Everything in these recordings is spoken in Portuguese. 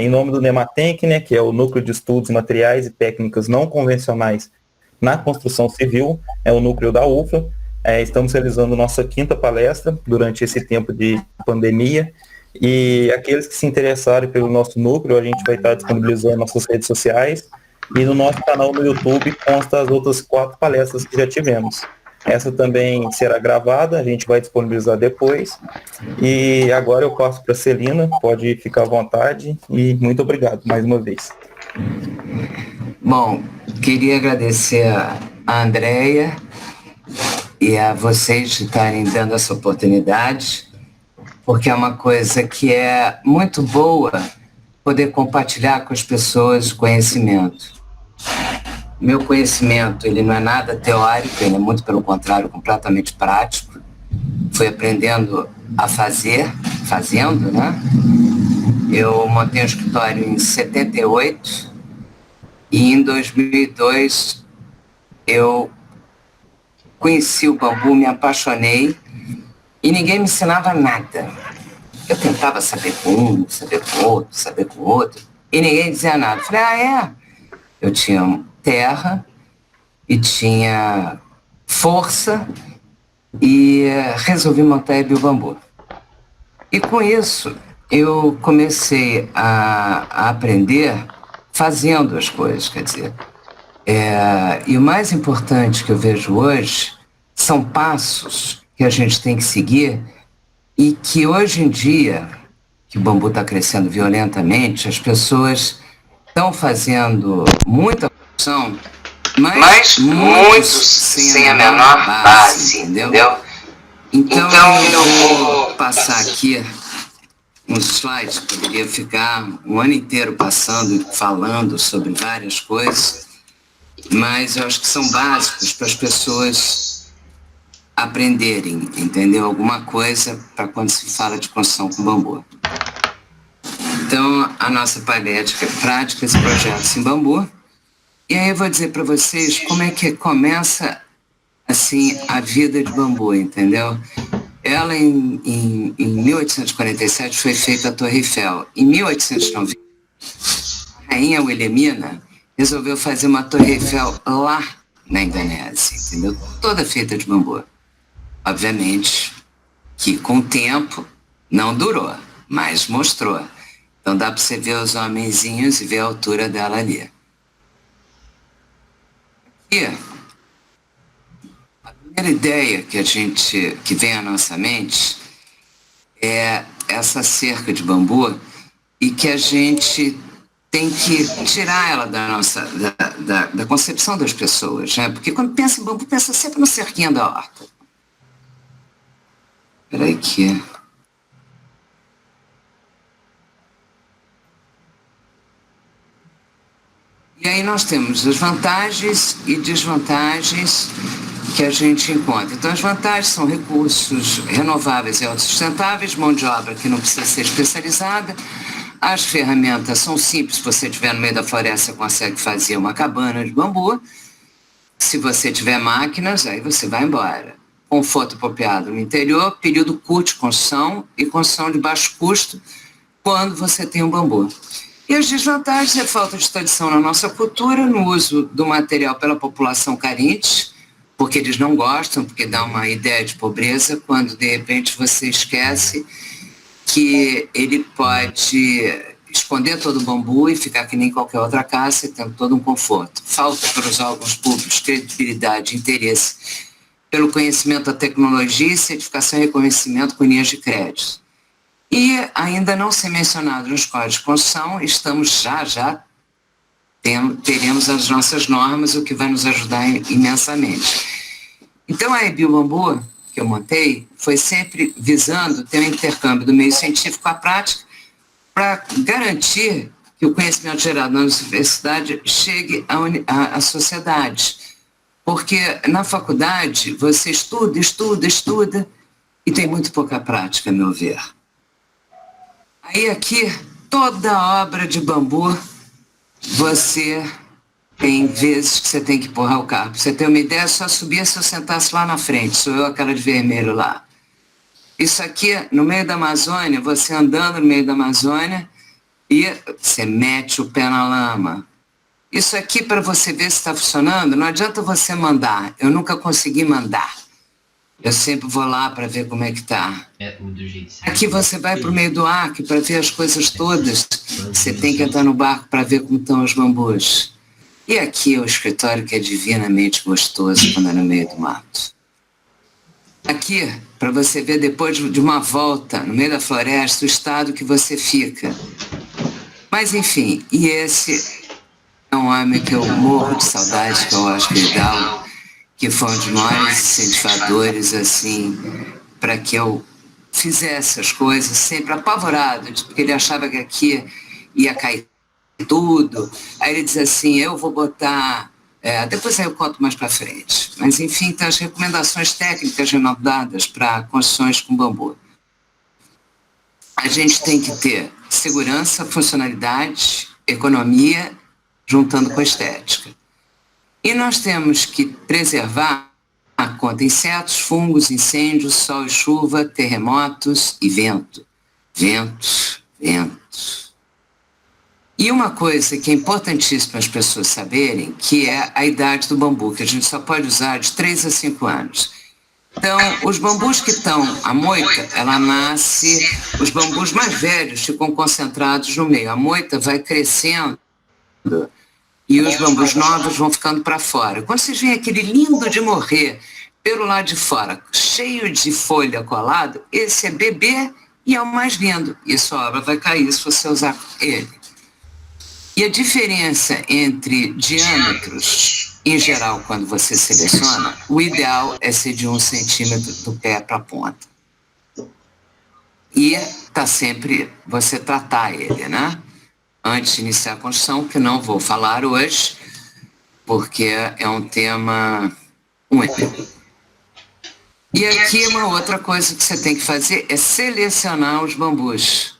Em nome do NEMATENC, né, que é o Núcleo de Estudos, Materiais e Técnicas Não Convencionais na Construção Civil, é o núcleo da UFLA. Estamos realizando nossa 5ª palestra durante esse tempo de pandemia. E aqueles que se interessarem pelo nosso núcleo, a gente vai estar disponibilizando nossas redes sociais. E no nosso canal no YouTube consta as outras 4 palestras que já tivemos. Essa também será gravada, a gente vai disponibilizar depois. E agora eu passo para a Celina, pode ficar à vontade e muito obrigado mais uma vez. Bom, queria agradecer a Andréia e a vocês de estarem dando essa oportunidade, porque é uma coisa que é muito boa poder compartilhar com as pessoas conhecimento. Meu conhecimento, ele não é nada teórico, ele é muito pelo contrário, completamente prático. Fui aprendendo a fazer, fazendo, né? Eu montei um escritório em 78 e em 2002 eu conheci o bambu, me apaixonei e ninguém me ensinava nada. Eu tentava saber com um, saber com outro, saber com outro e ninguém dizia nada. Falei, eu tinha terra e tinha força e resolvi montar a Biobambu. E com isso eu comecei a aprender fazendo as coisas, quer dizer. E o mais importante que eu vejo hoje são passos que a gente tem que seguir e que hoje em dia, que o bambu está crescendo violentamente, as pessoas estão fazendo muita produção, mas muitos sem a menor base, entendeu? Então eu vou passar aqui uns slides, poderia ficar um ano inteiro passando, falando sobre várias coisas, mas eu acho que são básicos para as pessoas aprenderem, entendeu? Alguma coisa para quando se fala de construção com bambu. Então, a nossa palestra é Práticas e Projetos em Bambu. E aí eu vou dizer para vocês como é que começa, assim, a vida de bambu, entendeu? Ela, em 1847, foi feita a Torre Eiffel. Em 1890, a rainha Wilhelmina resolveu fazer uma Torre Eiffel lá na Indonésia, entendeu? Toda feita de bambu. Obviamente que com o tempo não durou, mas mostrou. Então dá para você ver os homenzinhos e ver a altura dela ali. E a primeira ideia que vem à nossa mente é essa cerca de bambu e que a gente tem que tirar ela da concepção das pessoas, né? Porque quando pensa em bambu, pensa sempre no cerquinho da horta. Espera aí que... E aí nós temos as vantagens e desvantagens que a gente encontra. Então as vantagens são recursos renováveis e autossustentáveis, mão de obra que não precisa ser especializada, as ferramentas são simples, se você estiver no meio da floresta você consegue fazer uma cabana de bambu, se você tiver máquinas, aí você vai embora. Conforto apropriado no interior, período curto de construção e construção de baixo custo quando você tem um bambu. E as desvantagens é falta de tradição na nossa cultura, no uso do material pela população carente, porque eles não gostam, porque dá uma ideia de pobreza, quando de repente você esquece que ele pode esconder todo o bambu e ficar que nem qualquer outra casa, tendo todo um conforto. Falta para os órgãos públicos credibilidade, interesse pelo conhecimento da tecnologia e certificação e reconhecimento com linhas de crédito. E ainda não ser mencionado nos códigos de construção, estamos teremos as nossas normas, o que vai nos ajudar imensamente. Então a Biobambu, que eu montei, foi sempre visando ter um intercâmbio do meio científico com a prática para garantir que o conhecimento gerado na universidade chegue à sociedade. Porque na faculdade você estuda e tem muito pouca prática, a meu ver. Aí aqui, toda obra de bambu, você tem vezes que você tem que empurrar o carro. Pra você ter uma ideia, só subia se eu sentasse lá na frente, sou eu aquela de vermelho lá. Isso aqui, no meio da Amazônia, você andando no meio da Amazônia, e você mete o pé na lama. Isso aqui, para você ver se está funcionando, não adianta você mandar. Eu nunca consegui mandar. Eu sempre vou lá para ver como é que está. Aqui você vai para o meio do Acre para ver as coisas todas. Você tem que entrar no barco para ver como estão os bambus. E aqui é o escritório que é divinamente gostoso quando é no meio do mato. Aqui, para você ver depois de uma volta no meio da floresta, o estado que você fica. Mas enfim, e esse é um homem que eu morro de saudade, que é o Oscar Hidalgo, que foi um dos maiores incentivadores, assim, para que eu fizesse as coisas, sempre apavorado, porque ele achava que aqui ia cair tudo. Aí ele diz assim, eu vou botar... depois aí eu conto mais para frente. Mas, enfim, tem as recomendações técnicas dadas para construções com bambu. A gente tem que ter segurança, funcionalidade, economia, juntando com a estética. E nós temos que preservar contra insetos, fungos, incêndios, sol e chuva, terremotos e vento. Vento, vento. E uma coisa que é importantíssima as pessoas saberem, que é a idade do bambu, que a gente só pode usar de 3 a 5 anos. Então, os bambus que estão, a moita, ela nasce, os bambus mais velhos ficam concentrados no meio. A moita vai crescendo e os bambus novos vão ficando para fora. Quando vocês veem aquele lindo de morrer pelo lado de fora, cheio de folha colado, esse é bebê e é o mais lindo. E sua obra vai cair se você usar ele. E a diferença entre diâmetros, em geral, quando você seleciona, o ideal é ser de 1 centímetro do pé para a ponta. E está sempre você tratar ele, né? Antes de iniciar a construção, que não vou falar hoje, porque é um tema único. E aqui uma outra coisa que você tem que fazer é selecionar os bambus.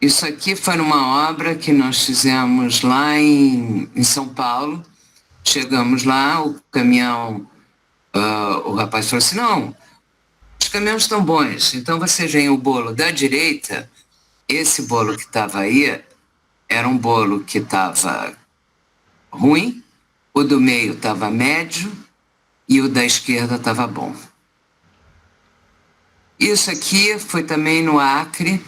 Isso aqui foi numa obra que nós fizemos lá em São Paulo. Chegamos lá, o caminhão, o rapaz falou assim, não, os caminhões estão bons, então vocês veem o bolo da direita, esse bolo que estava aí, era um bolo que estava ruim, o do meio estava médio e o da esquerda estava bom. Isso aqui foi também no Acre,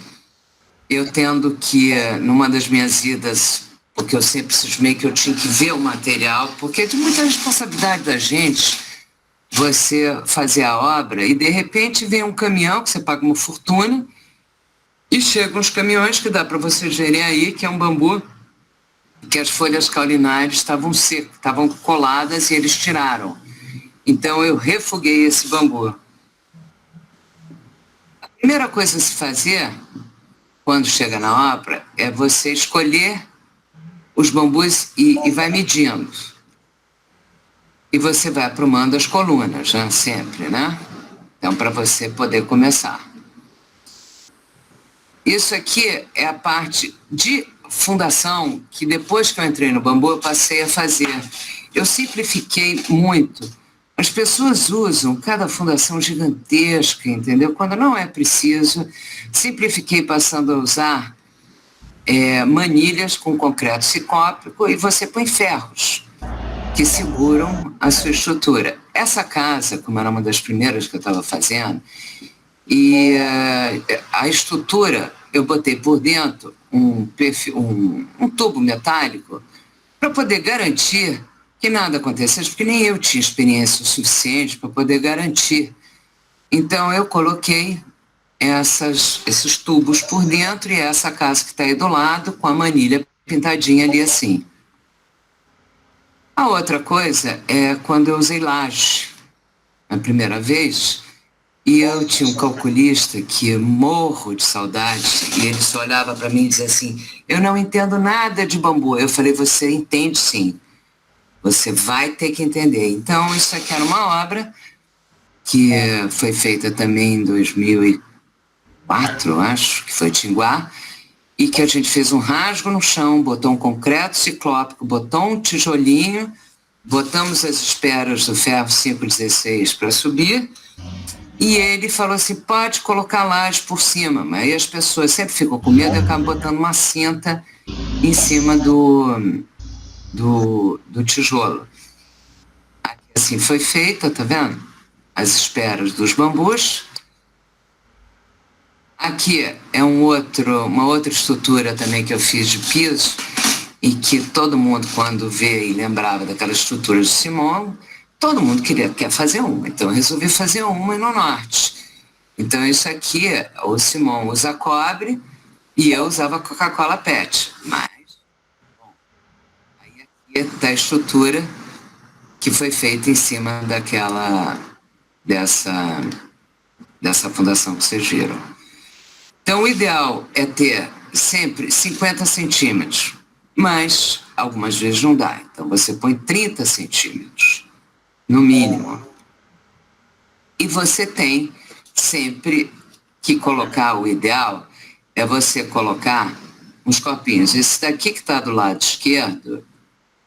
eu tendo que, numa das minhas idas, porque eu sempre cismei que eu tinha que ver o material, porque é de muita responsabilidade da gente você fazer a obra e de repente vem um caminhão que você paga uma fortuna e chegam os caminhões que dá para vocês verem aí, que é um bambu, que as folhas caulinares estavam secas, estavam coladas e eles tiraram. Então eu refoguei esse bambu. A primeira coisa a se fazer, quando chega na obra, é você escolher os bambus e vai medindo. E você vai aprumando as colunas, né? Sempre, né? Então, para você poder começar. Isso aqui é a parte de fundação que depois que eu entrei no bambu eu passei a fazer. Eu simplifiquei muito. As pessoas usam cada fundação gigantesca, entendeu? Quando não é preciso, simplifiquei passando a usar manilhas com concreto ciclópico e você põe ferros que seguram a sua estrutura. Essa casa, como era uma das primeiras que eu estava fazendo, e a estrutura, eu botei por dentro um tubo metálico para poder garantir que nada acontecesse, porque nem eu tinha experiência o suficiente para poder garantir. Então eu coloquei esses tubos por dentro e essa casa que está aí do lado com a manilha pintadinha ali assim. A outra coisa é quando eu usei laje a primeira vez e eu tinha um calculista que morro de saudade e ele só olhava para mim e dizia assim, eu não entendo nada de bambu. Eu falei, você entende sim, você vai ter que entender. Então isso aqui era uma obra que foi feita também em 2004, acho, que foi Tinguá, e que a gente fez um rasgo no chão, botou um concreto ciclópico, botou um tijolinho, botamos as esperas do ferro 516 para subir, E ele falou assim, pode colocar laje por cima, mas aí as pessoas sempre ficam com medo e acabam botando uma cinta em cima do tijolo. Assim foi feita, tá vendo? As esperas dos bambus. Aqui é uma outra estrutura também que eu fiz de piso e que todo mundo, quando vê e lembrava daquela estrutura de Simão, todo mundo quer fazer uma. Então eu resolvi fazer uma no norte. Então isso aqui, o Simão usa cobre e eu usava Coca-Cola PET. Mas, bom, aí aqui está a estrutura que foi feita em cima dessa fundação que vocês viram. Então, o ideal é ter sempre 50 centímetros, mas algumas vezes não dá. Então, você põe 30 centímetros, no mínimo. E você tem sempre que colocar, o ideal é você colocar uns copinhos. Esse daqui que está do lado esquerdo,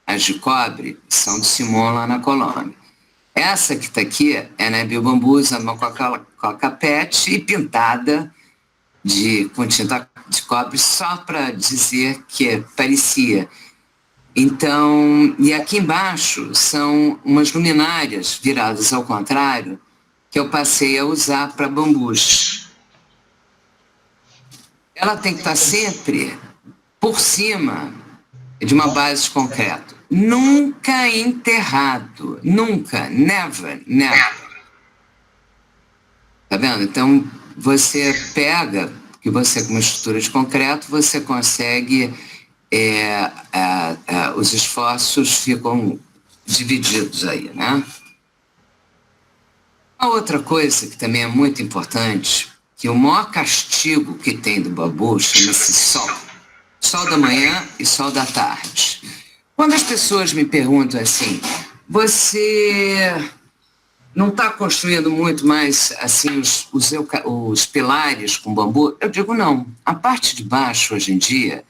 as de cobre, são de Simão lá na Colômbia. Essa que está aqui é na Biobambu, usando uma Coca PET e pintada com tinta de cobre só para dizer que parecia. Então, e aqui embaixo são umas luminárias viradas ao contrário que eu passei a usar para bambus. Ela tem que estar sempre por cima de uma base de concreto. Nunca enterrado. Nunca. Never. Tá vendo? Então, você pega, que você com uma estrutura de concreto, você consegue, os esforços ficam divididos aí, né? Uma outra coisa que também é muito importante, que o maior castigo que tem do bambu chama-se sol. Sol da manhã e sol da tarde. Quando as pessoas me perguntam assim, você não está construindo muito mais assim os pilares com bambu? Eu digo não. A parte de baixo, hoje em dia,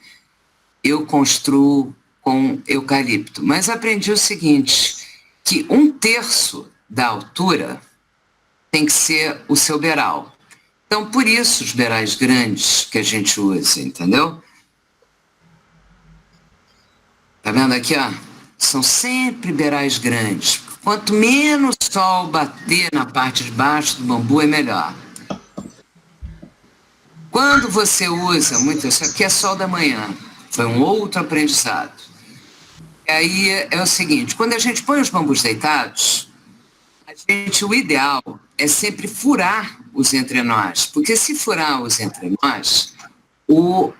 eu construo com eucalipto. Mas aprendi o seguinte, que 1/3 da altura tem que ser o seu beiral. Então, por isso, os beirais grandes que a gente usa, entendeu? Tá vendo aqui, ó? São sempre beirais grandes. Quanto menos sol bater na parte de baixo do bambu, é melhor. Quando você usa muito, isso aqui é sol da manhã, foi um outro aprendizado. E aí é o seguinte, quando a gente põe os bambus deitados, o ideal é sempre furar os entrenós, porque se furar os entrenós, o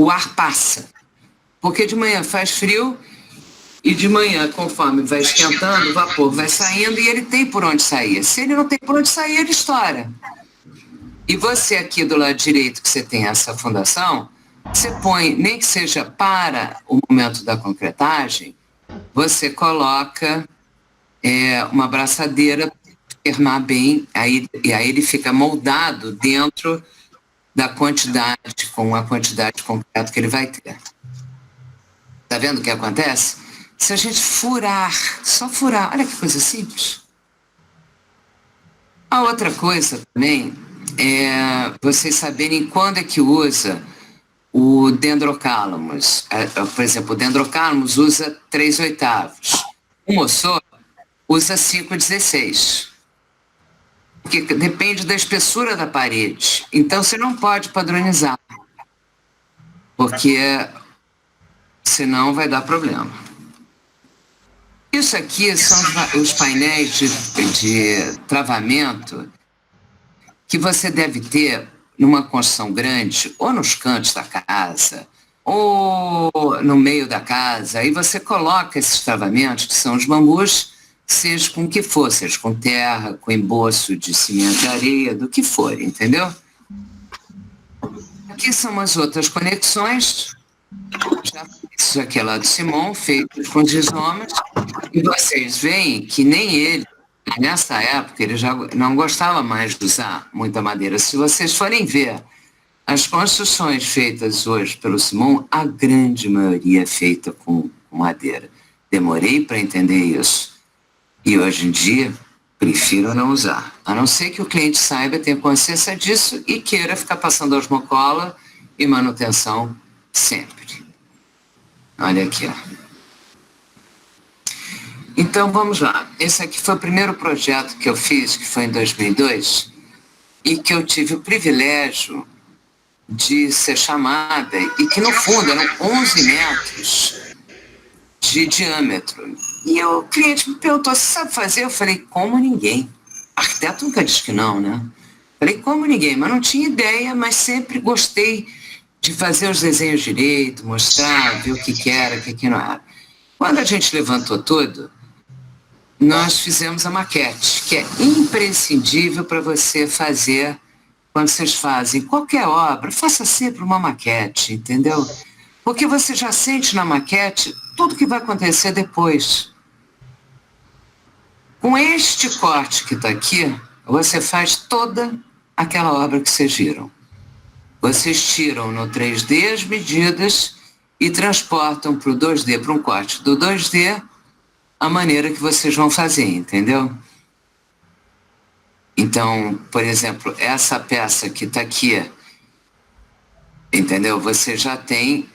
ar passa. Porque de manhã faz frio e de manhã, conforme vai esquentando, o vapor vai saindo e ele tem por onde sair. Se ele não tem por onde sair, ele estoura. E você aqui do lado direito, que você tem essa fundação, você põe, nem que seja para o momento da concretagem, você coloca uma braçadeira para firmar bem, e aí ele fica moldado dentro da quantidade, com a quantidade de concreto que ele vai ter. Tá vendo o que acontece? Se a gente furar, só furar, olha que coisa simples. A outra coisa também é vocês saberem quando é que usa o dendrocálamos. Por exemplo, o dendrocálamos usa 3/8. O moçô usa 5/16. Porque depende da espessura da parede. Então, você não pode padronizar. Porque senão vai dar problema. Isso aqui são os painéis de travamento que você deve ter numa construção grande, ou nos cantos da casa, ou no meio da casa. Aí você coloca esses travamentos, que são os bambus, seja com o que for, seja com terra, com emboço de cimento e areia, do que for, entendeu? Aqui são as outras conexões. Isso aqui é lá do Simão, feito com rizomas, e vocês veem que nem ele, nessa época, ele já não gostava mais de usar muita madeira. Se vocês forem ver as construções feitas hoje pelo Simão, a grande maioria é feita com madeira. Demorei para entender isso. E hoje em dia, prefiro não usar. A não ser que o cliente saiba, tenha consciência disso e queira ficar passando osmocola e manutenção sempre. Olha aqui, ó. Então, vamos lá. Esse aqui foi o primeiro projeto que eu fiz, que foi em 2002, e que eu tive o privilégio de ser chamada, e que, no fundo, eram 11 metros de diâmetro. E o cliente me perguntou, você sabe fazer? Eu falei, como ninguém. Arquiteto nunca diz que não, né? Falei, como ninguém, mas não tinha ideia, mas sempre gostei de fazer os desenhos direito, mostrar, ver o que era, o que não era. Quando a gente levantou tudo, nós fizemos a maquete, que é imprescindível para você fazer, quando vocês fazem qualquer obra, faça sempre uma maquete, entendeu? Porque você já sente na maquete tudo que vai acontecer depois. Com este corte que está aqui, você faz toda aquela obra que vocês viram. Vocês tiram no 3D as medidas e transportam para o 2D, para um corte do 2D, a maneira que vocês vão fazer, entendeu? Então, por exemplo, essa peça que está aqui, entendeu? Você já tem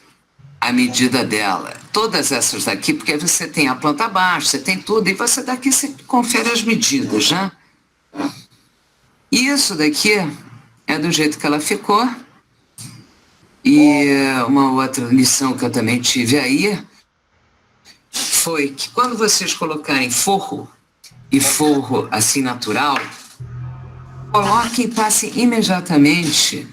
a medida dela. Todas essas daqui, porque você tem a planta baixa, você tem tudo, e você daqui você confere as medidas, né? Isso daqui é do jeito que ela ficou. E uma outra lição que eu também tive aí foi que quando vocês colocarem forro, e forro assim natural, coloquem e passem imediatamente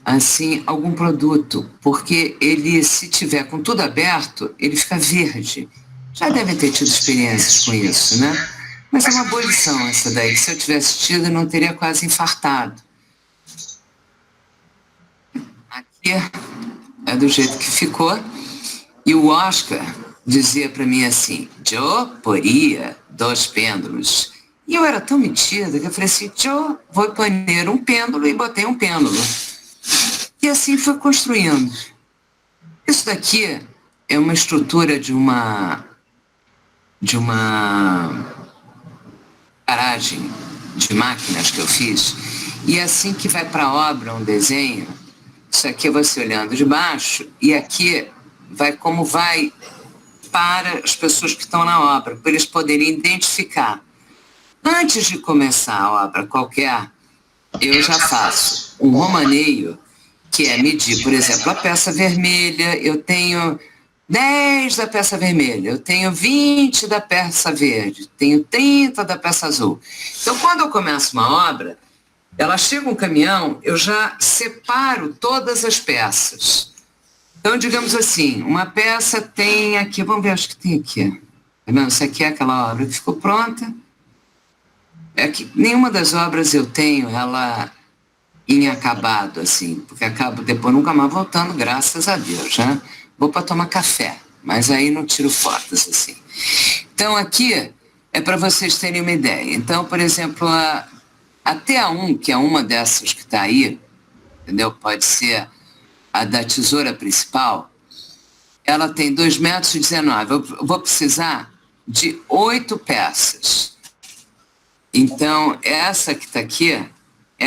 assim algum produto, porque ele, se tiver com tudo aberto, ele fica verde. Já devem ter tido experiências com isso, né? Mas é uma boa lição essa daí, que se eu tivesse tido, eu não teria quase infartado. Aqui é do jeito que ficou. E o Oscar dizia para mim assim, eu poria 2 pêndulos. E eu era tão metida que eu falei assim, eu vou pôr um pêndulo, e botei um pêndulo. E assim foi construindo. Isso daqui é uma estrutura de uma garagem de máquinas que eu fiz. E assim que vai para a obra um desenho, isso aqui é você olhando de baixo, e aqui vai como vai para as pessoas que estão na obra, para eles poderem identificar. Antes de começar a obra qualquer, eu já faço um romaneio, que é medir, por exemplo, a peça vermelha, eu tenho 10 da peça vermelha, eu tenho 20 da peça verde, tenho 30 da peça azul. Então, quando eu começo uma obra, ela chega um caminhão, eu já separo todas as peças. Então, digamos assim, uma peça tem aqui, vamos ver, acho que tem aqui. Tá vendo? Isso aqui é aquela obra que ficou pronta. É que nenhuma das obras eu tenho ela inacabado, assim, porque acabo depois nunca mais voltando, graças a Deus, né? Vou para tomar café, mas aí não tiro fotos, assim. Então, aqui é para vocês terem uma ideia. Então, por exemplo, a TA1, que é uma dessas que está aí, entendeu? Pode ser a da tesoura principal, ela tem 2,19 metros. Eu vou precisar de 8 peças. Então, essa que está aqui, é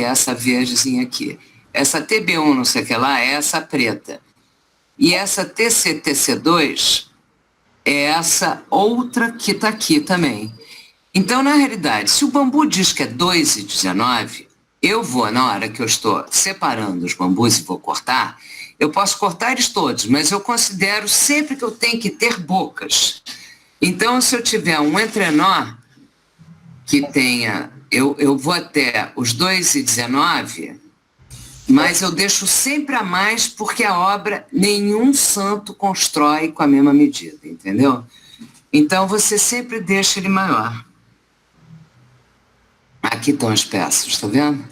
essa verdezinha aqui. Essa TB1, não sei o que lá, é essa preta. E essa TCTC2 é essa outra que está aqui também. Então, na realidade, se o bambu diz que é 2,19, eu vou, na hora que eu estou separando os bambus e vou cortar, eu posso cortar eles todos, mas eu considero sempre que eu tenho que ter bocas. Então, se eu tiver um entrenó que tenha, eu vou até os 2,19, mas eu deixo sempre a mais, porque a obra nenhum santo constrói com a mesma medida, entendeu? Então, você sempre deixa ele maior. Aqui estão as peças, tá vendo?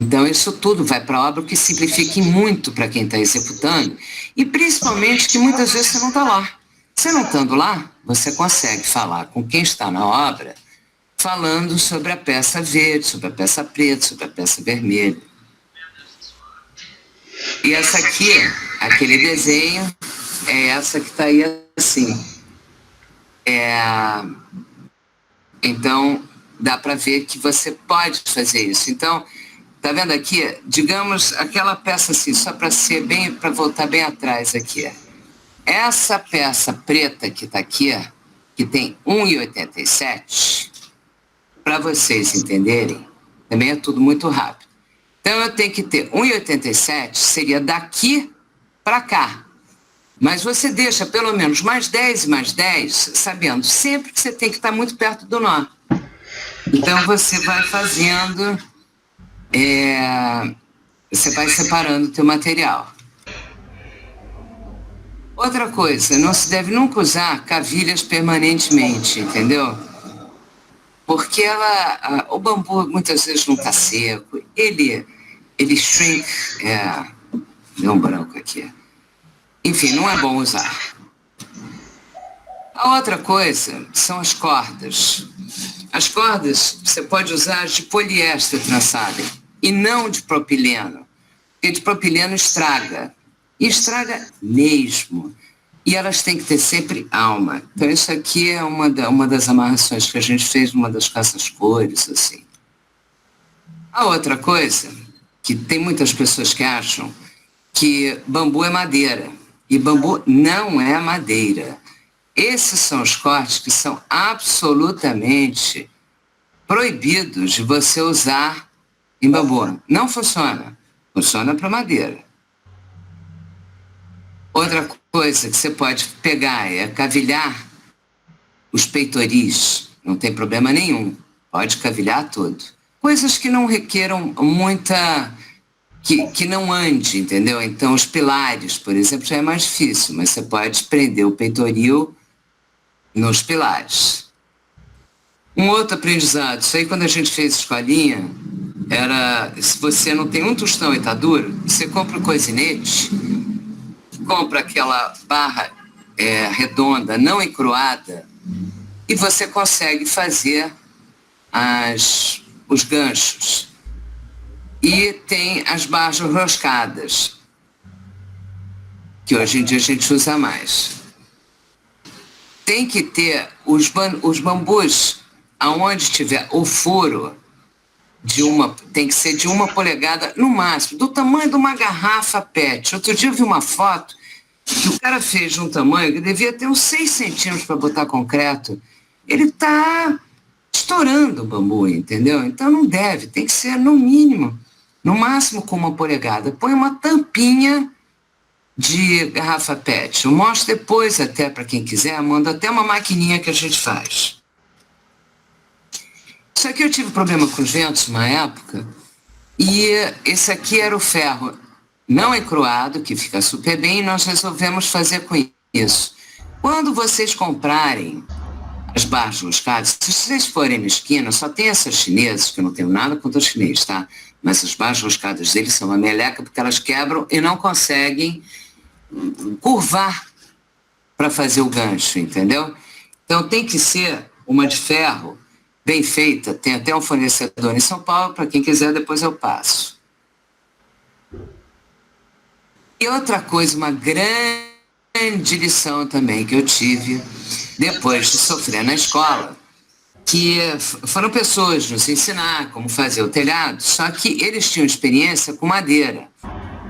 Então, isso tudo vai para a obra, que simplifique muito para quem está executando, e principalmente que muitas vezes você não está lá. Você não estando lá, você consegue falar com quem está na obra, falando sobre a peça verde, sobre a peça preta, sobre a peça vermelha. E essa aqui, aquele desenho, é essa que está aí assim. Então, dá para ver que você pode fazer isso. Então, tá vendo aqui? Digamos, aquela peça assim, só para voltar bem atrás aqui. Essa peça preta que está aqui, que tem 1,87, para vocês entenderem, também é tudo muito rápido. Então, eu tenho que ter 1,87, seria daqui para cá. Mas você deixa pelo menos mais 10 e mais 10, sabendo sempre que você tem que estar muito perto do nó. Então, você vai fazendo, você vai separando o teu material. Outra coisa, não se deve nunca usar cavilhas permanentemente, entendeu? Porque o bambu muitas vezes não está seco, ele shrink, deu um branco aqui. Enfim, não é bom usar. A outra coisa são as cordas. As cordas você pode usar de poliéster trançada e não de propileno, porque de propileno estraga. E estraga mesmo. E elas têm que ter sempre alma. Então isso aqui é uma das amarrações que a gente fez numa das caças cores, assim. A outra coisa, que tem muitas pessoas que acham que bambu é madeira. E bambu não é madeira. Esses são os cortes que são absolutamente proibidos de você usar em bambu. Não funciona. Funciona para madeira. Outra coisa que você pode pegar é cavilhar os peitoris. Não tem problema nenhum. Pode cavilhar tudo. Coisas que não requeram muita... Que não ande, entendeu? Então, os pilares, por exemplo, já é mais difícil, mas você pode prender o peitoril nos pilares. Um outro aprendizado, isso aí quando a gente fez escolinha, era, se você não tem um tostão e tá duro, você compra o cozinete, compra aquela barra redonda, não encruada, e você consegue fazer os ganchos. E tem as barras roscadas, que hoje em dia a gente usa mais. Tem que ter os bambus, aonde tiver o furo, tem que ser de 1 polegada no máximo, do tamanho de uma garrafa PET. Outro dia eu vi uma foto que o cara fez de um tamanho que devia ter uns 6 centímetros para botar concreto. Ele está estourando o bambu, entendeu? Então não deve, tem que ser no mínimo. No máximo com 1 polegada. Põe uma tampinha de garrafa PET. Eu mostro depois até para quem quiser, mando até uma maquininha que a gente faz. Isso aqui eu tive problema com os ventos uma época, e esse aqui era o ferro não encruado, que fica super bem, e nós resolvemos fazer com isso. Quando vocês comprarem as barras roscadas, se vocês forem na esquina, só tem essas chinesas, que eu não tenho nada contra os chineses, tá? Mas as barras roscadas deles são uma meleca porque elas quebram e não conseguem curvar para fazer o gancho, entendeu? Então tem que ser uma de ferro, bem feita. Tem até um fornecedor em São Paulo, para quem quiser depois eu passo. E outra coisa, uma grande lição também que eu tive depois de sofrer na escola, que foram pessoas nos ensinar como fazer o telhado, só que eles tinham experiência com madeira.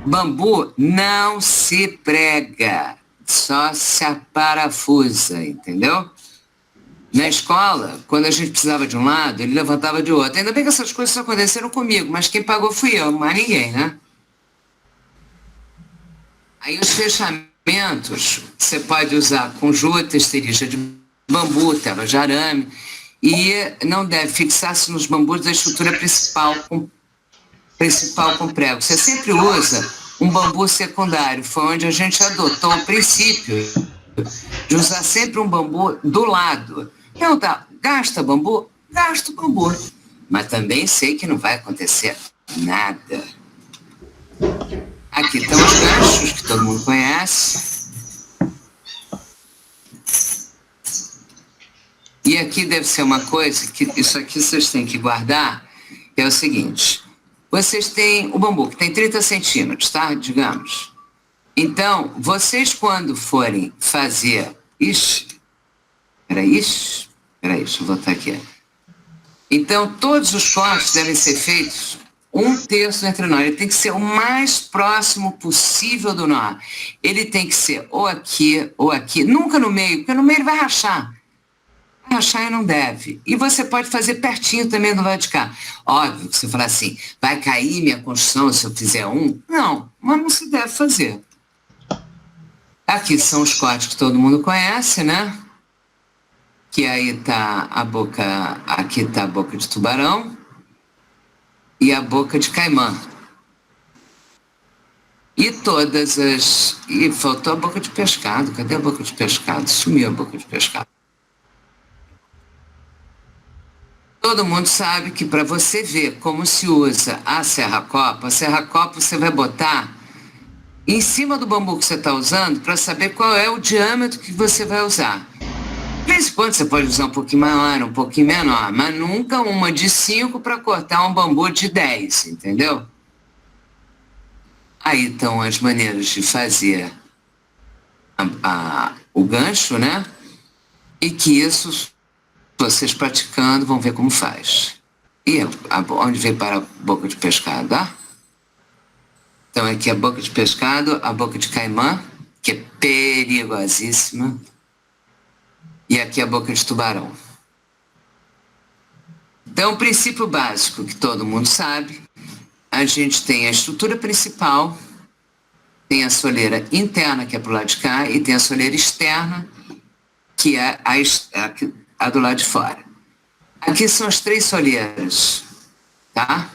Bambu não se prega, só se aparafusa, entendeu? Na escola, quando a gente precisava de um lado, ele levantava de outro. Ainda bem que essas coisas só aconteceram comigo, mas quem pagou fui eu, mais ninguém, né? Aí os fechamentos, você pode usar conjunto, esterija de bambu, tela de arame, e não deve fixar-se nos bambus da estrutura principal com prego. Você sempre usa um bambu secundário. Foi onde a gente adotou o princípio de usar sempre um bambu do lado. Então tá, gasta bambu? Gasto bambu. Mas também sei que não vai acontecer nada. Aqui estão os ganchos que todo mundo conhece. E aqui deve ser uma coisa, que isso aqui vocês têm que guardar, que é o seguinte. Vocês têm o bambu, que tem 30 centímetros, tá? Digamos. Então, vocês quando forem fazer... Peraí, deixa eu botar aqui. Então, todos os cortes devem ser feitos 1/3 entre nó. Ele tem que ser o mais próximo possível do nó. Ele tem que ser ou aqui, nunca no meio, porque no meio ele vai rachar. Vai rachar e não deve. E você pode fazer pertinho também do lado de cá. Óbvio que você falar assim, vai cair minha construção se eu fizer um? Não, mas não se deve fazer. Aqui são os cortes que todo mundo conhece, né? Que aí tá a boca, aqui tá a boca de tubarão e a boca de caimã. E todas as... E faltou a boca de pescado. Cadê a boca de pescado? Sumiu a boca de pescado. Todo mundo sabe que para você ver como se usa a serra-copa você vai botar em cima do bambu que você está usando para saber qual é o diâmetro que você vai usar. De vez em quando você pode usar um pouquinho maior, um pouquinho menor, mas nunca uma de 5 para cortar um bambu de 10, entendeu? Aí estão as maneiras de fazer o gancho, né? E que isso, vocês praticando, vão ver como faz. E onde veio para a boca de pescado, tá? Então aqui a boca de pescado, a boca de caimã, que é perigosíssima. E aqui a boca de tubarão. Então, o princípio básico que todo mundo sabe, a gente tem a estrutura principal, tem a soleira interna, que é para o lado de cá, e tem a soleira externa, que é a do lado de fora. Aqui são as 3 soleiras, tá?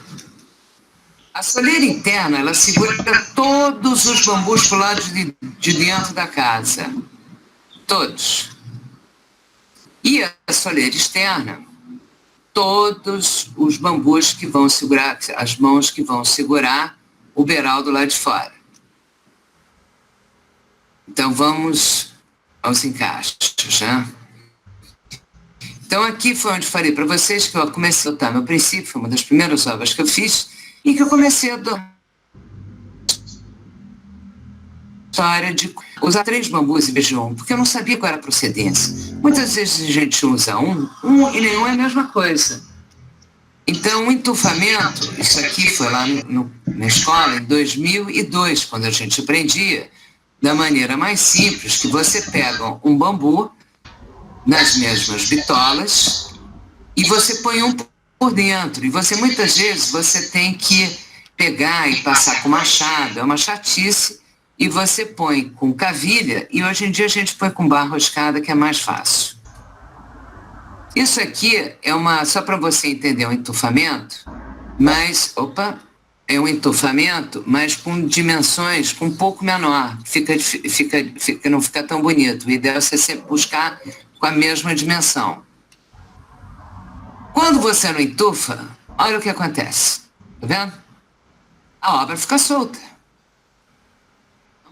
A soleira interna, ela segura todos os bambus para o lado de dentro da casa. Todos. E a soleira externa, todos os bambus que vão segurar, as mãos que vão segurar o beiral do lado de fora. Então vamos aos encaixes, né? Então aqui foi onde falei para vocês que eu comecei a adotar meu princípio, foi uma das primeiras obras que eu fiz, e que eu comecei a adotar história de usar 3 bambus em vez de 1, porque eu não sabia qual era a procedência. Muitas vezes a gente usa um e nenhum é a mesma coisa. Então, o entufamento, isso aqui foi lá na escola em 2002, quando a gente aprendia da maneira mais simples, que você pega um bambu nas mesmas bitolas e você põe um por dentro. E você, muitas vezes, você tem que pegar e passar com machado, é uma chatice, e você põe com cavilha, e hoje em dia a gente põe com barra roscada, que é mais fácil. Isso aqui é só para você entender, um entufamento, mas, é um entufamento, mas com dimensões um pouco menor, não fica tão bonito. O ideal é você sempre buscar com a mesma dimensão. Quando você não entufa, olha o que acontece, tá vendo? A obra fica solta.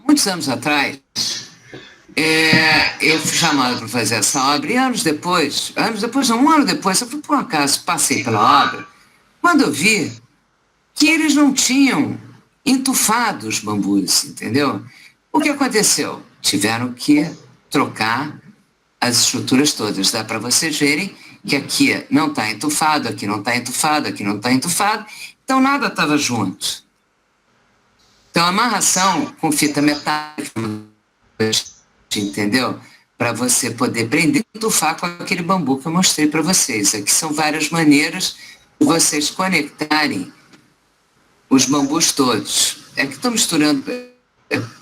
Muitos anos atrás, eu fui chamado para fazer essa obra, e um ano depois, eu fui por um acaso, passei pela obra, quando eu vi que eles não tinham entufado os bambus, entendeu? O que aconteceu? Tiveram que trocar as estruturas todas. Dá para vocês verem que aqui não está entufado, aqui não está entufado, aqui não está entufado, então nada estava junto. Então, a amarração com fita metálica, entendeu? Para você poder prender e entufar com aquele bambu que eu mostrei para vocês. Aqui são várias maneiras de vocês conectarem os bambus todos. É que estou misturando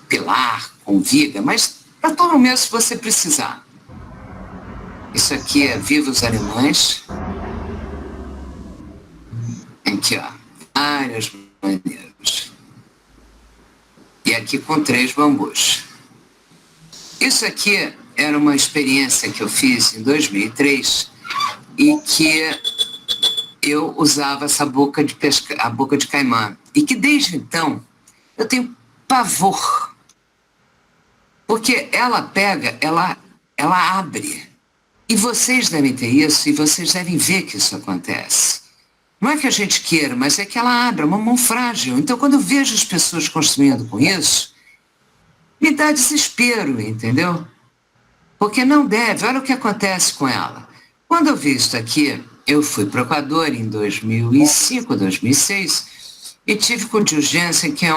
pilar com viga, mas para todo mesmo se você precisar. Isso aqui é vivos alemães. Aqui, ó, várias maneiras. E aqui com 3 bambus. Isso aqui era uma experiência que eu fiz em 2003 e que eu usava essa boca a boca de caimã. E que desde então eu tenho pavor. Porque ela pega, ela abre. E vocês devem ter isso e vocês devem ver que isso acontece. Não é que a gente queira, mas é que ela abre, é uma mão frágil. Então, quando eu vejo as pessoas construindo com isso, me dá desespero, entendeu? Porque não deve. Olha o que acontece com ela. Quando eu vi isso aqui, eu fui para o Equador em 2005, 2006, e tive com o tio Jensen, que é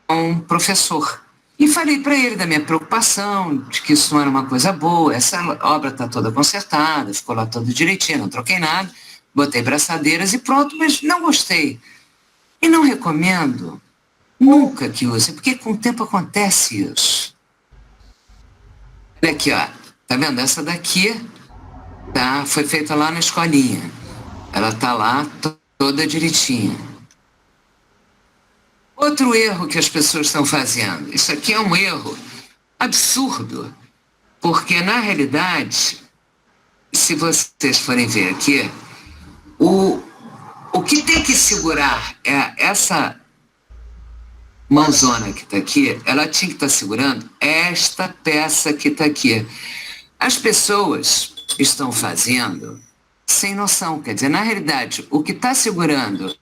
um professor. E falei para ele da minha preocupação, de que isso não era uma coisa boa, essa obra está toda consertada, ficou lá tudo direitinho, não troquei nada, botei braçadeiras e pronto, mas não gostei. E não recomendo nunca que use, porque com o tempo acontece isso. Olha aqui, ó, tá vendo? Essa daqui tá, foi feita lá na escolinha. Ela tá lá toda direitinha. Outro erro que as pessoas estão fazendo, isso aqui é um erro absurdo, porque na realidade, se vocês forem ver aqui, o que tem que segurar é essa mãozona que está aqui, ela tinha que estar segurando esta peça que está aqui. As pessoas estão fazendo sem noção, quer dizer, na realidade, o que está segurando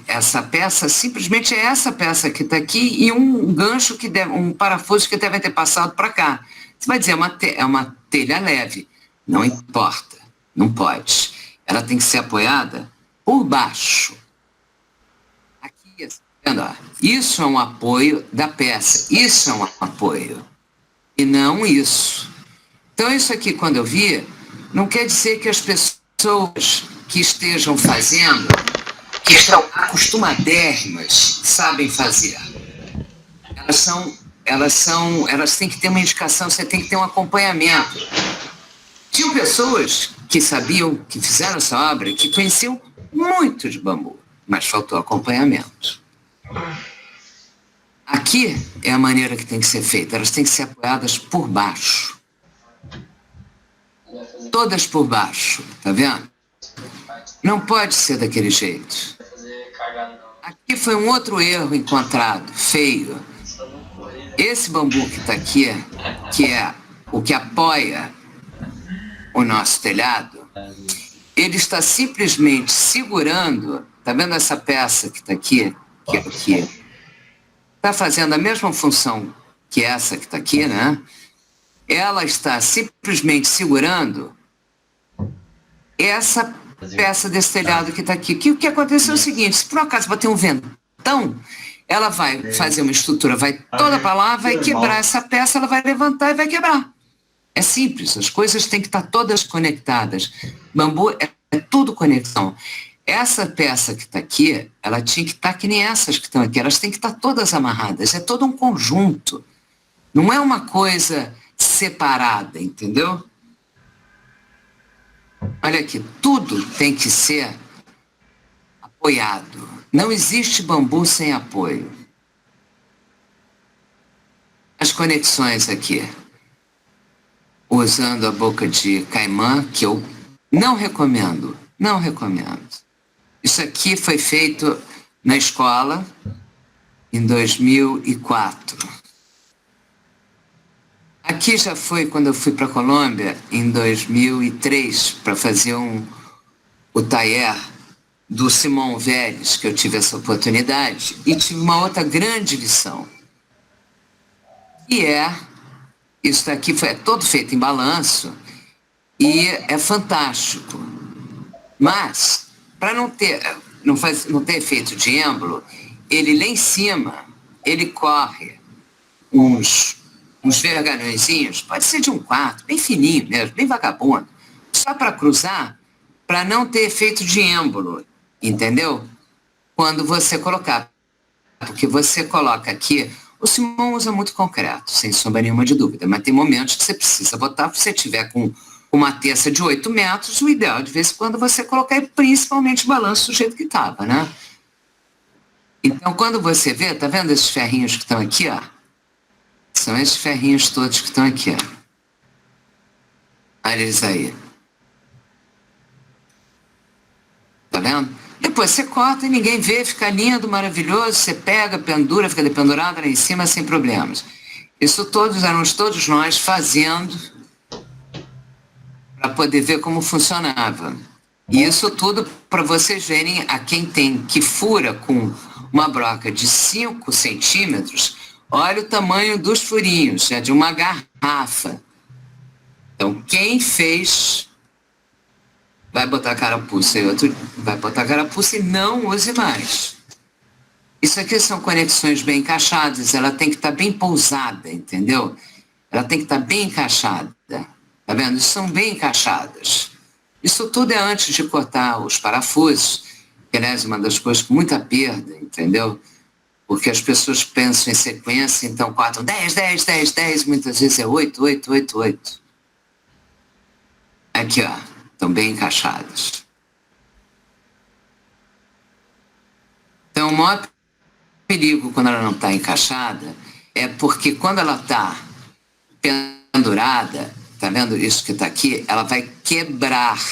essa peça simplesmente é essa peça que está aqui e um gancho que deve, um parafuso que deve ter passado para cá. Você vai dizer, é uma telha leve. Não importa, não pode. Ela tem que ser apoiada por baixo. Aqui, tá vendo? Isso é um apoio da peça, isso é um apoio. E não isso. Então isso aqui, quando eu vi, não quer dizer que as pessoas que estejam fazendo, que estão acostumadérrimas, sabem fazer. Elas têm que ter uma indicação, você tem que ter um acompanhamento. Tinham pessoas que sabiam, que fizeram essa obra, que conheciam muito de bambu, mas faltou acompanhamento. Aqui é a maneira que tem que ser feita, elas têm que ser apoiadas por baixo. Todas por baixo, tá vendo? Não pode ser daquele jeito. Aqui foi um outro erro encontrado, feio. Esse bambu que está aqui, que é o que apoia o nosso telhado, ele está simplesmente segurando, tá vendo essa peça que está aqui, que é aqui, está fazendo a mesma função que essa que está aqui, né? Ela está simplesmente segurando essa peça desse telhado que está aqui. O que aconteceu é o seguinte, se por acaso bater um ventão, ela vai fazer uma estrutura, vai toda para lá, vai quebrar essa peça, ela vai levantar e vai quebrar. É simples, as coisas têm que estar todas conectadas. Bambu é tudo conexão. Essa peça que está aqui, ela tinha que estar que nem essas que estão aqui, elas têm que estar todas amarradas, é todo um conjunto. Não é uma coisa separada, entendeu? Olha aqui, tudo tem que ser apoiado. Não existe bambu sem apoio. As conexões aqui, usando a boca de caimã, que eu não recomendo, não recomendo. Isso aqui foi feito na escola em 2004. Aqui já foi quando eu fui para a Colômbia, em 2003, para fazer o taller do Simão Vélez, que eu tive essa oportunidade, e tive uma outra grande lição, que isso daqui foi todo feito em balanço, e é fantástico. Mas, para não ter efeito de êmbolo, ele lá em cima, ele corre uns vergalhõezinhos, pode ser de um quarto, bem fininho mesmo, bem vagabundo, só para cruzar, para não ter efeito de êmbolo, entendeu? Quando você colocar, porque você coloca aqui, o Simão usa muito concreto, sem sombra nenhuma de dúvida, mas tem momentos que você precisa botar, se você tiver com uma terça de 8 metros, o ideal de vez em quando você colocar é principalmente o balanço do jeito que estava, né? Então, quando você vê, tá vendo esses ferrinhos que estão aqui, ó? São esses ferrinhos todos que estão aqui, ó. Olha eles aí. Tá vendo? Depois você corta e ninguém vê, fica lindo, maravilhoso, você pega, pendura, fica dependurada lá em cima sem problemas. Isso éramos todos nós fazendo para poder ver como funcionava. E isso tudo para vocês verem a quem tem que fura com uma broca de 5 centímetros, olha o tamanho dos furinhos, é de uma garrafa. Então, quem fez vai botar carapuça e outro vai botar carapuça e não use mais. Isso aqui são conexões bem encaixadas, ela tem que estar bem pousada, entendeu? Ela tem que estar bem encaixada, tá vendo? São bem encaixadas. Isso tudo é antes de cortar os parafusos, que aliás é uma das coisas com muita perda, entendeu? Porque as pessoas pensam em sequência, então cortam 10, 10, 10, 10, muitas vezes é 8, 8, 8, 8. Aqui, ó, estão bem encaixadas. Então, o maior perigo quando ela não está encaixada é porque quando ela está pendurada, tá vendo isso que está aqui? Ela vai quebrar,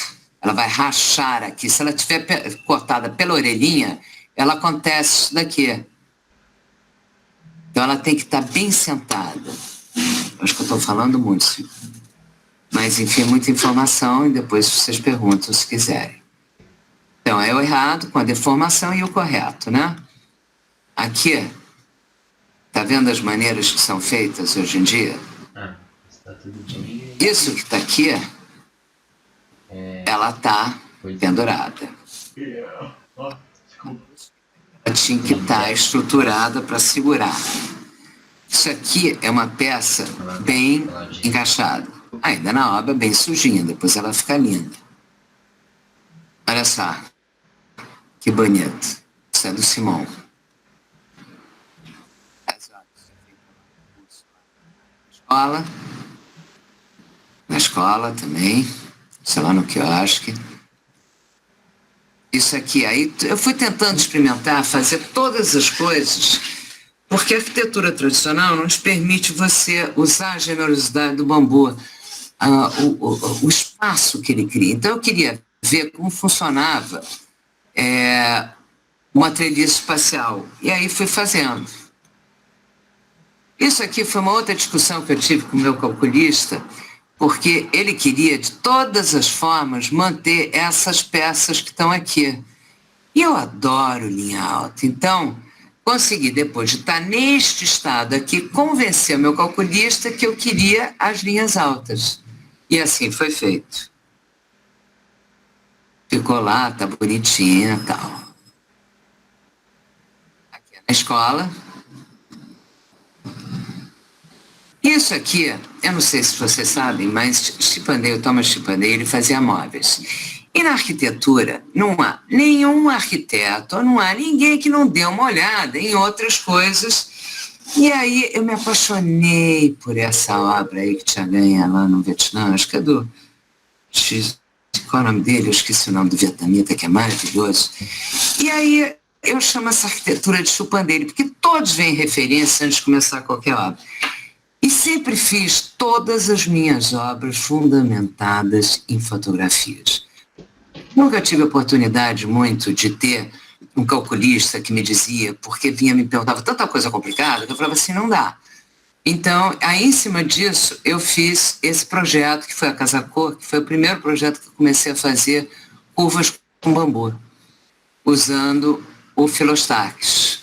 ela vai rachar aqui. Se ela estiver cortada pela orelhinha, ela acontece isso daqui. Então ela tem que estar bem sentada. Acho que eu estou falando muito, mas enfim, muita informação e depois vocês perguntam se quiserem. Então é o errado com a deformação e o correto, né? Aqui, tá vendo as maneiras que são feitas hoje em dia? Está tudo bem. Isso que está aqui, ela está pendurada. Ela tinha que estar estruturada para segurar. Isso aqui é uma peça bem encaixada. Ainda na obra bem sujinha, depois ela fica linda. Olha só, que bonito. Isso é do Simão. Na escola também, sei lá no quiosque. Isso aqui, aí eu fui tentando experimentar, fazer todas as coisas, porque a arquitetura tradicional não te permite você usar a generosidade do bambu, o espaço que ele cria. Então eu queria ver como funcionava uma treliça espacial, e aí fui fazendo. Isso aqui foi uma outra discussão que eu tive com o meu calculista, porque ele queria, de todas as formas, manter essas peças que estão aqui. E eu adoro linha alta. Então, consegui, depois de estar neste estado aqui, convencer o meu calculista que eu queria as linhas altas. E assim foi feito. Ficou lá, tá bonitinha e tal. Aqui é na escola. Isso aqui, eu não sei se vocês sabem, mas o Thomas Chipanday, ele fazia móveis. E na arquitetura, não há nenhum arquiteto, não há ninguém que não dê uma olhada em outras coisas. E aí eu me apaixonei por essa obra aí que tinha ganho lá no Vietnã, acho que é do... Qual é o nome dele? Eu esqueci o nome do vietnamita, que é maravilhoso. E aí eu chamo essa arquitetura de Chupandeiro, porque todos veem referência antes de começar qualquer obra. E sempre fiz todas as minhas obras fundamentadas em fotografias. Nunca tive oportunidade muito de ter um calculista que me dizia, porque vinha me perguntava tanta coisa complicada, que eu falava assim, não dá. Então, aí em cima disso, eu fiz esse projeto, que foi a Casa Cor, que foi o primeiro projeto que eu comecei a fazer curvas com bambu, usando o Filostax.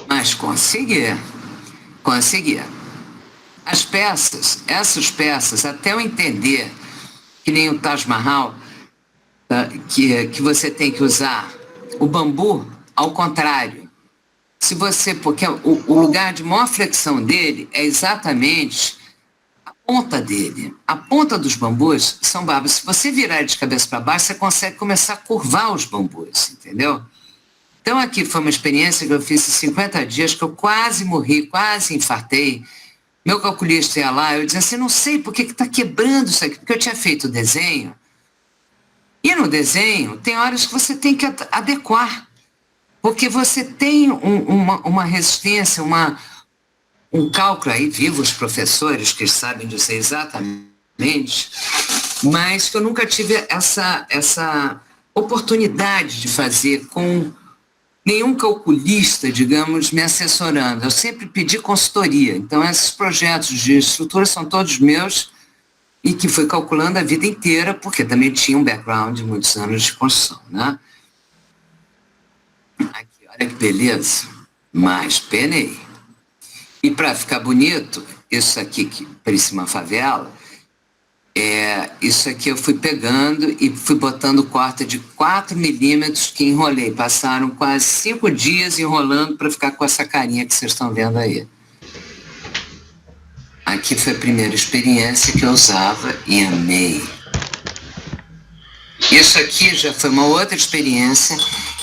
Mas consegui. Essas peças, até eu entender, que nem o Taj Mahal, que você tem que usar o bambu ao contrário. Porque o lugar de maior flexão dele é exatamente a ponta dele. A ponta dos bambus são barbas. Se você virar ele de cabeça para baixo, você consegue começar a curvar os bambus, entendeu? Então aqui foi uma experiência que eu fiz em 50 dias, que eu quase morri, quase infartei. Meu calculista ia lá, eu dizia assim, não sei por que está quebrando isso aqui, porque eu tinha feito o desenho. E no desenho, tem horas que você tem que adequar, porque você tem uma resistência, um cálculo aí, viva os professores que sabem dizer exatamente, mas que eu nunca tive essa oportunidade de fazer com nenhum calculista, digamos, me assessorando. Eu sempre pedi consultoria. Então, esses projetos de estrutura são todos meus e que fui calculando a vida inteira, porque também tinha um background de muitos anos de construção, né? Aqui, olha que beleza. Mas penei. E para ficar bonito, isso aqui que parecia uma favela, Isso aqui eu fui pegando e fui botando corta de 4 milímetros que enrolei. Passaram quase 5 dias enrolando para ficar com essa carinha que vocês estão vendo aí. Aqui foi a primeira experiência que eu usava e amei. Isso aqui já foi uma outra experiência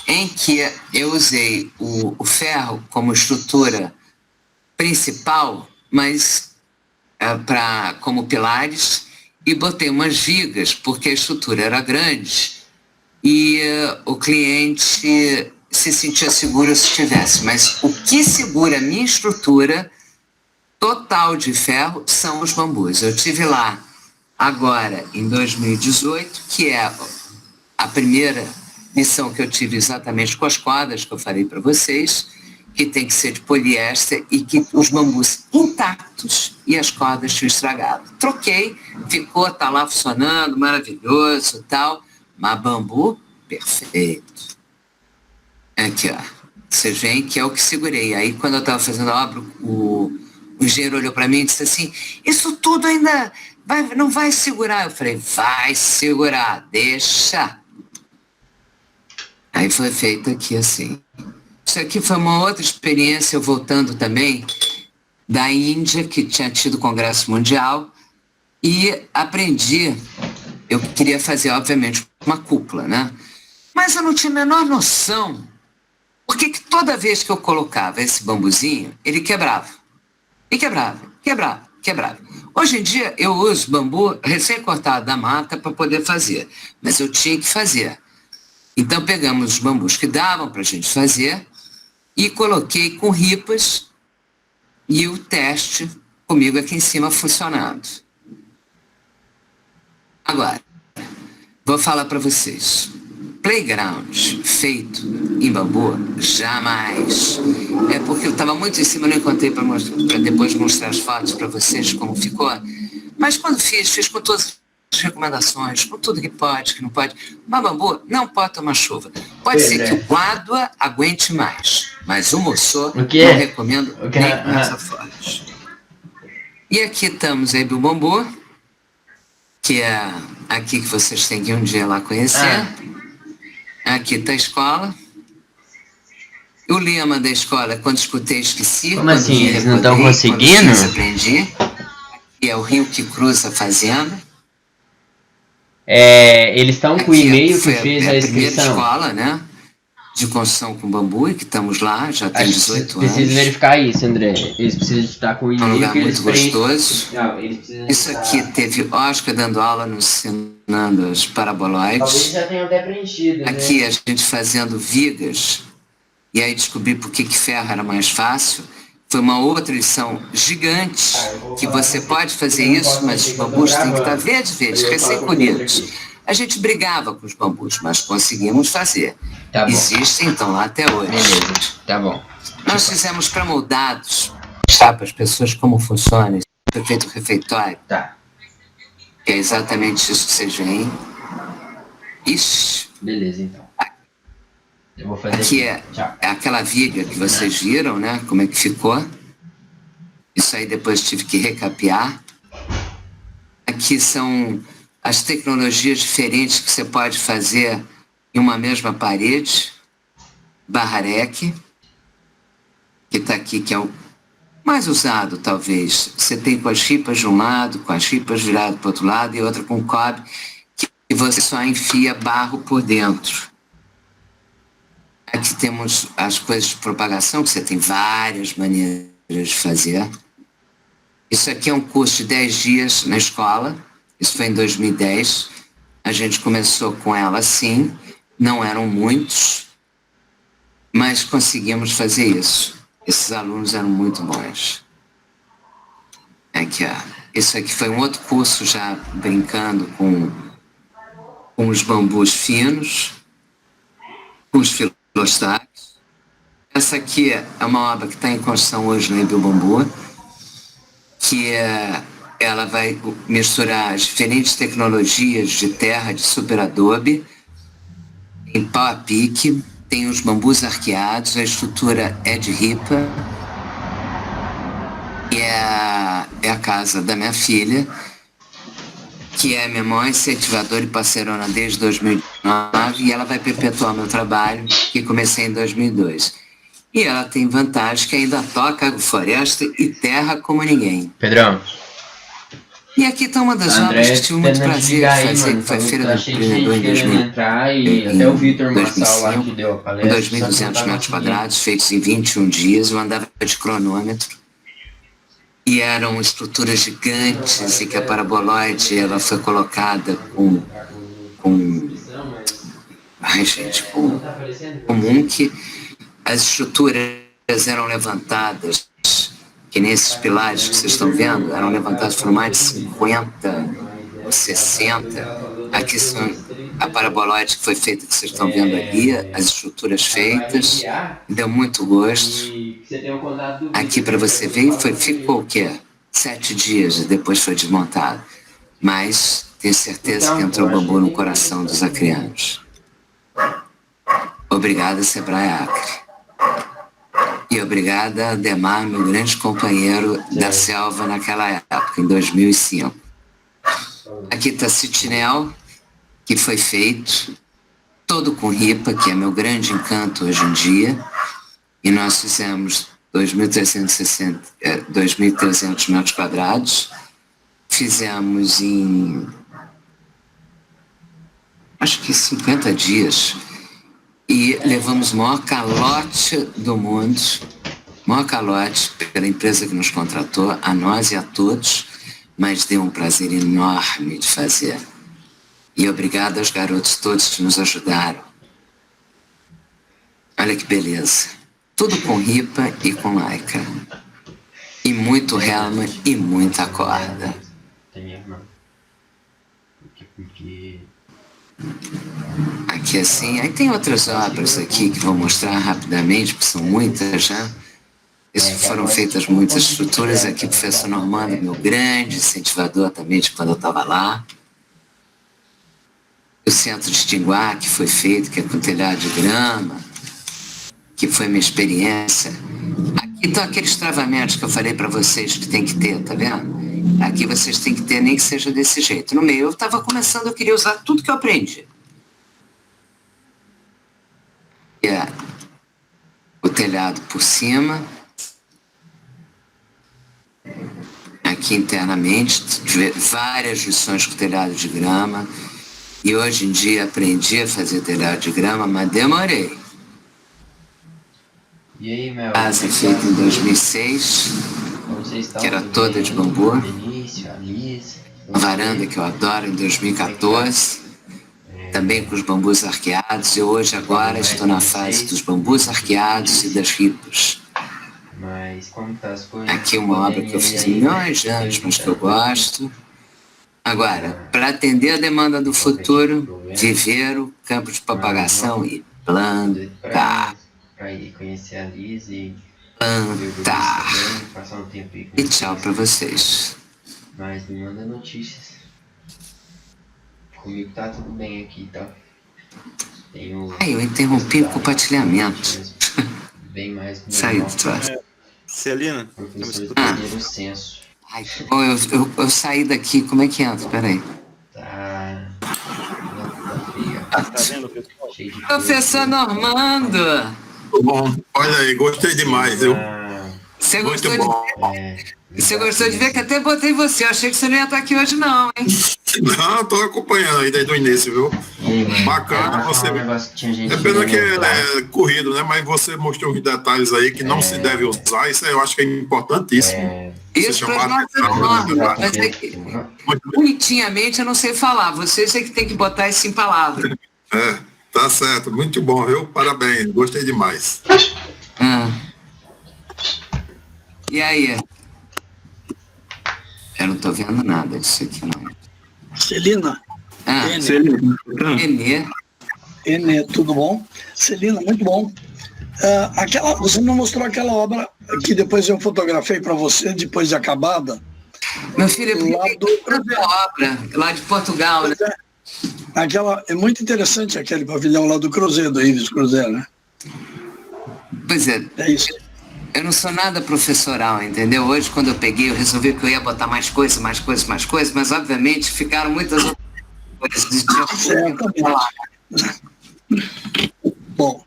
em que eu usei o ferro como estrutura principal, mas como pilares, e botei umas vigas, porque a estrutura era grande e o cliente se sentia seguro se tivesse. Mas o que segura a minha estrutura total de ferro são os bambus. Eu tive lá agora, em 2018, que é a primeira lição que eu tive exatamente com as cordas que eu falei para vocês, que tem que ser de poliéster e que os bambus intactos e as cordas tinham estragado. Troquei, ficou, tá lá funcionando, maravilhoso e tal, mas bambu, perfeito. Aqui, ó, vocês veem que é o que segurei. Aí, quando eu estava fazendo a obra, o engenheiro olhou para mim e disse assim, isso tudo ainda não vai segurar. Eu falei, vai segurar, deixa. Aí foi feito aqui assim. Isso aqui foi uma outra experiência, eu voltando também da Índia, que tinha tido o Congresso Mundial, e aprendi, eu queria fazer, obviamente, uma cúpula, né? Mas eu não tinha a menor noção, porque que toda vez que eu colocava esse bambuzinho, ele quebrava. E quebrava. Hoje em dia, eu uso bambu recém-cortado da mata para poder fazer, mas eu tinha que fazer. Então, pegamos os bambus que davam para a gente fazer, e coloquei com ripas e o teste comigo aqui em cima funcionando. Agora, vou falar para vocês. Playground feito em bambu, jamais. É porque eu estava muito em cima, não encontrei para depois mostrar as fotos para vocês como ficou. Mas quando fiz com todas as recomendações, com tudo que pode, que não pode. Mas bambu não pode tomar chuva. Pode ser que o guádua aguente mais, mas o moçô não recomendo nem com essa forte. E aqui estamos aí do bambu, que é aqui que vocês têm que ir um dia lá conhecer. Aqui está a escola. O lema da escola é quando escutei, esqueci. Como assim? Eles não estão conseguindo? Aprendi. Aqui é o rio que cruza a fazenda. Eles estão com o e-mail que fez a inscrição. A primeira escola, né? De construção com bambu, e que estamos lá, já tem 18 anos. Precisa verificar isso, André. Eles precisam estar com o e-mail. É um lugar muito gostoso. Não, isso aqui teve Oscar dando aula nos ensinando os paraboloides. Talvez já tenham até preenchido. Aqui a gente fazendo vigas, e aí descobri por que ferro era mais fácil. Foi uma outra lição gigante, que você pode fazer isso, mas os bambus têm que estar verdes, recém-colhidos. A gente brigava com os bambus, mas conseguimos fazer. Tá bom. Existem, então, lá até hoje. Beleza, tá bom. Nós fizemos pré-moldados, para as pessoas como funciona, foi feito o refeitório. Tá. É exatamente isso que vocês veem. Ixi. Beleza, então. Eu vou fazer aqui. É aquela viga que vocês viram, né? Como é que ficou. Isso aí depois tive que recapear. Aqui são as tecnologias diferentes que você pode fazer em uma mesma parede. Barrarec, que está aqui, que é o mais usado, talvez. Você tem com as ripas de um lado, com as ripas viradas para o outro lado, e outra com cobre, que você só enfia barro por dentro. Aqui temos as coisas de propagação, que você tem várias maneiras de fazer. Isso aqui é um curso de 10 dias na escola. Isso foi em 2010. A gente começou com ela assim. Não eram muitos, mas conseguimos fazer isso. Esses alunos eram muito bons. Aqui, ó. Isso aqui foi um outro curso já brincando com os bambus finos, com os filostáquios. Essa aqui é uma obra que está em construção hoje no Bambu, que ela vai misturar as diferentes tecnologias de terra, de super adobe, em pau a pique, tem os bambus arqueados, a estrutura é de ripa, e é a casa da minha filha, que é minha mãe, incentivadora e parceirona desde 2009, e ela vai perpetuar meu trabalho, que comecei em 2002. E ela tem vantagem que ainda toca floresta e terra como ninguém. Pedrão. E aqui está uma das obras que tive muito prazer de fazer, que foi Feira do Empreendedor em 2000. Até o Vitor 2005, Massal lá que deu a palestra. 2.200 metros quadrados, feitos em 21 dias, eu andava de cronômetro. E eram estruturas gigantes, e que a paraboloide ela foi colocada com comum que as estruturas eram levantadas, que nesses pilares que vocês estão vendo, eram levantados por mais de 50 ou 60. Aqui são a paraboloide que foi feita, que vocês estão vendo ali, as estruturas feitas, deu muito gosto. Aqui para você ver, ficou o quê? 7 dias e depois foi desmontado. Mas tenho certeza que entrou bambu no coração dos acrianos. Obrigado, Sebrae Acre. E obrigada, Ademar, meu grande companheiro da selva naquela época, em 2005. Aqui está Citinel, que foi feito todo com ripa, que é meu grande encanto hoje em dia. E nós fizemos 2.300 metros quadrados. Fizemos em, acho que 50 dias. E levamos o maior calote do mundo, maior calote pela empresa que nos contratou, a nós e a todos, mas deu um prazer enorme de fazer. E obrigado aos garotos todos que nos ajudaram. Olha que beleza. Tudo com ripa e com lycra. E muito helma e muita corda. Aqui assim, aí tem outras obras aqui que vou mostrar rapidamente, porque são muitas já. Essas foram feitas muitas estruturas aqui, professor Normando, meu grande incentivador também de quando eu estava lá. O centro de Tinguá, que foi feito, que é com telhado de grama, que foi minha experiência. Aqui estão aqueles travamentos que eu falei para vocês que tem que ter, tá vendo? Aqui vocês têm que ter, nem que seja desse jeito. No meio, eu estava começando, eu queria usar tudo que eu aprendi. O telhado por cima. Aqui internamente, várias lições com telhado de grama. E hoje em dia aprendi a fazer telhado de grama, mas demorei. E aí, Mel? Casa feita em 2006, que era toda de bambu. Uma varanda que eu adoro, em 2014. Também com os bambus arqueados. E hoje, agora, estou na fase dos bambus arqueados e das ripas. Aqui uma obra que eu fiz milhões de anos, mas que eu gosto. Agora, para atender a demanda do futuro, viveiro, campo de propagação e plantar. Plantar. E tchau para vocês. Mas me manda notícias. Comigo tá tudo bem aqui, tá? Eu interrompi o compartilhamento. Bem mais Saiu de trás. Celina? Eu saí daqui, como é que entra? Peraí. Tá. Tá vendo, pessoal? Professor Normando! Muito bom. Olha aí, gostei demais, viu? Você Muito gostou bom. Você gostou de ver que até botei você. Eu achei que você não ia estar aqui hoje, não, hein? Não, tô acompanhando aí desde o início, viu? Bacana você. É pena que é corrido, né? Mas você mostrou uns detalhes aí que não se deve usar. Isso eu acho que é importantíssimo. Isso para os nossos alunos. Mas é que, bonitinhamente, eu não sei falar. Vocês é que tem que botar isso em palavras. Tá certo. Muito bom, viu? Parabéns. Gostei demais. E aí? Eu não tô vendo nada disso aqui, não. Celina. Enê, tudo bom? Celina, muito bom. Você não mostrou aquela obra que depois eu fotografei para você, depois de acabada? Meu filho, obra lá de Portugal, né? Aquela, é muito interessante aquele pavilhão lá do Cruzeiro, do Ives Cruzeiro, né? Pois é. É isso. Eu não sou nada professoral, entendeu? Hoje, quando eu peguei, eu resolvi que eu ia botar mais coisas, mas obviamente ficaram muitas outras coisas. Bom.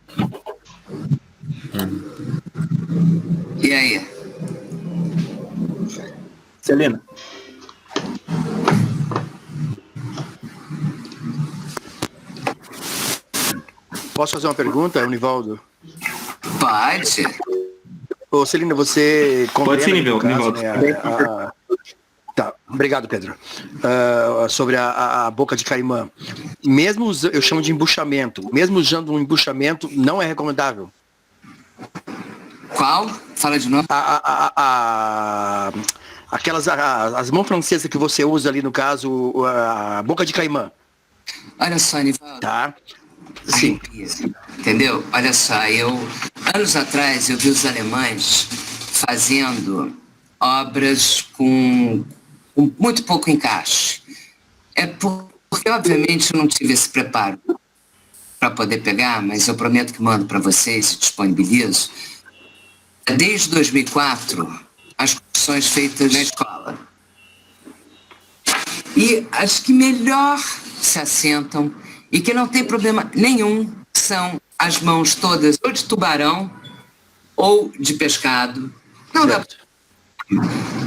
E aí? Celina. Posso fazer uma pergunta, Nivaldo? Pode. Ô, Celina, você Pode sim, Nivaldo. Né, Tá, obrigado, Pedro. Sobre a boca de caimã. Mesmo, eu chamo de embuchamento, mesmo usando um embuchamento, não é recomendável. Qual? Fala de novo. Aquelas, as mãos francesas que você usa ali, no caso, a boca de caimã. Olha só, Nivaldo. Tá. Sim. Entendeu? Olha só, anos atrás, eu vi os alemães fazendo obras com muito pouco encaixe. É porque, obviamente, eu não tive esse preparo para poder pegar, mas eu prometo que mando para vocês e disponibilizo. Desde 2004, as construções feitas na escola. E as que melhor se assentam e que não tem problema nenhum são as mãos todas ou de tubarão ou de pescado. Não dá.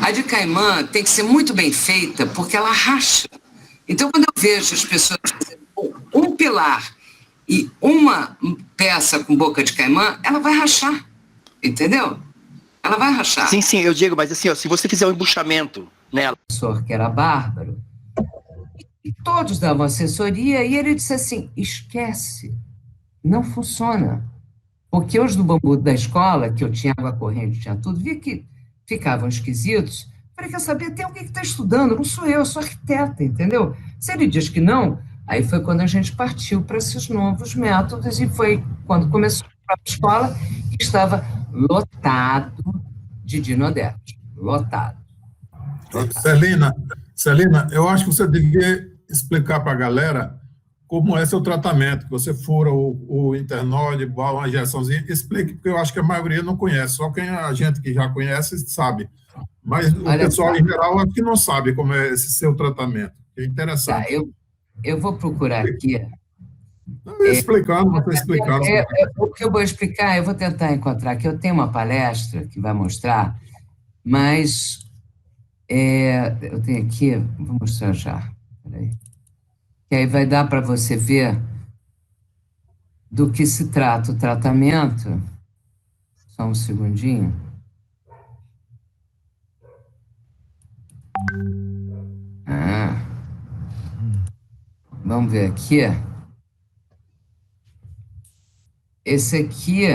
A de caimã tem que ser muito bem feita porque ela racha. Então, quando eu vejo as pessoas fazendo um pilar e uma peça com boca de caimã, ela vai rachar. Entendeu? Ela vai rachar. Sim, eu digo, mas assim, ó, se você fizer um embuchamento nela. O professor, que era bárbaro, e todos davam assessoria, e ele disse assim, esquece, não funciona. Porque os do bambu da escola, que eu tinha água corrente, tinha tudo, via que ficavam esquisitos. Falei, quer saber, tem alguém que está estudando, não sou eu sou arquiteta, entendeu? Se ele diz que não, aí foi quando a gente partiu para esses novos métodos, e foi quando começou a própria escola, que estava lotado de dinodécitos, lotado. Celina, eu acho que você devia explicar para a galera como é seu tratamento, que você fura o internode, uma injeçãozinha, explique, porque eu acho que a maioria não conhece, só quem a gente que já conhece sabe. Mas o pessoal em geral acho que não sabe como é esse seu tratamento. É interessante. Tá, eu vou procurar aqui. Explicando. O que eu vou explicar, eu vou tentar encontrar aqui. Eu tenho uma palestra que vai mostrar, mas eu tenho aqui, vou mostrar já. Peraí. Que aí vai dar para você ver do que se trata o tratamento. Só um segundinho. Vamos ver aqui. Esse aqui,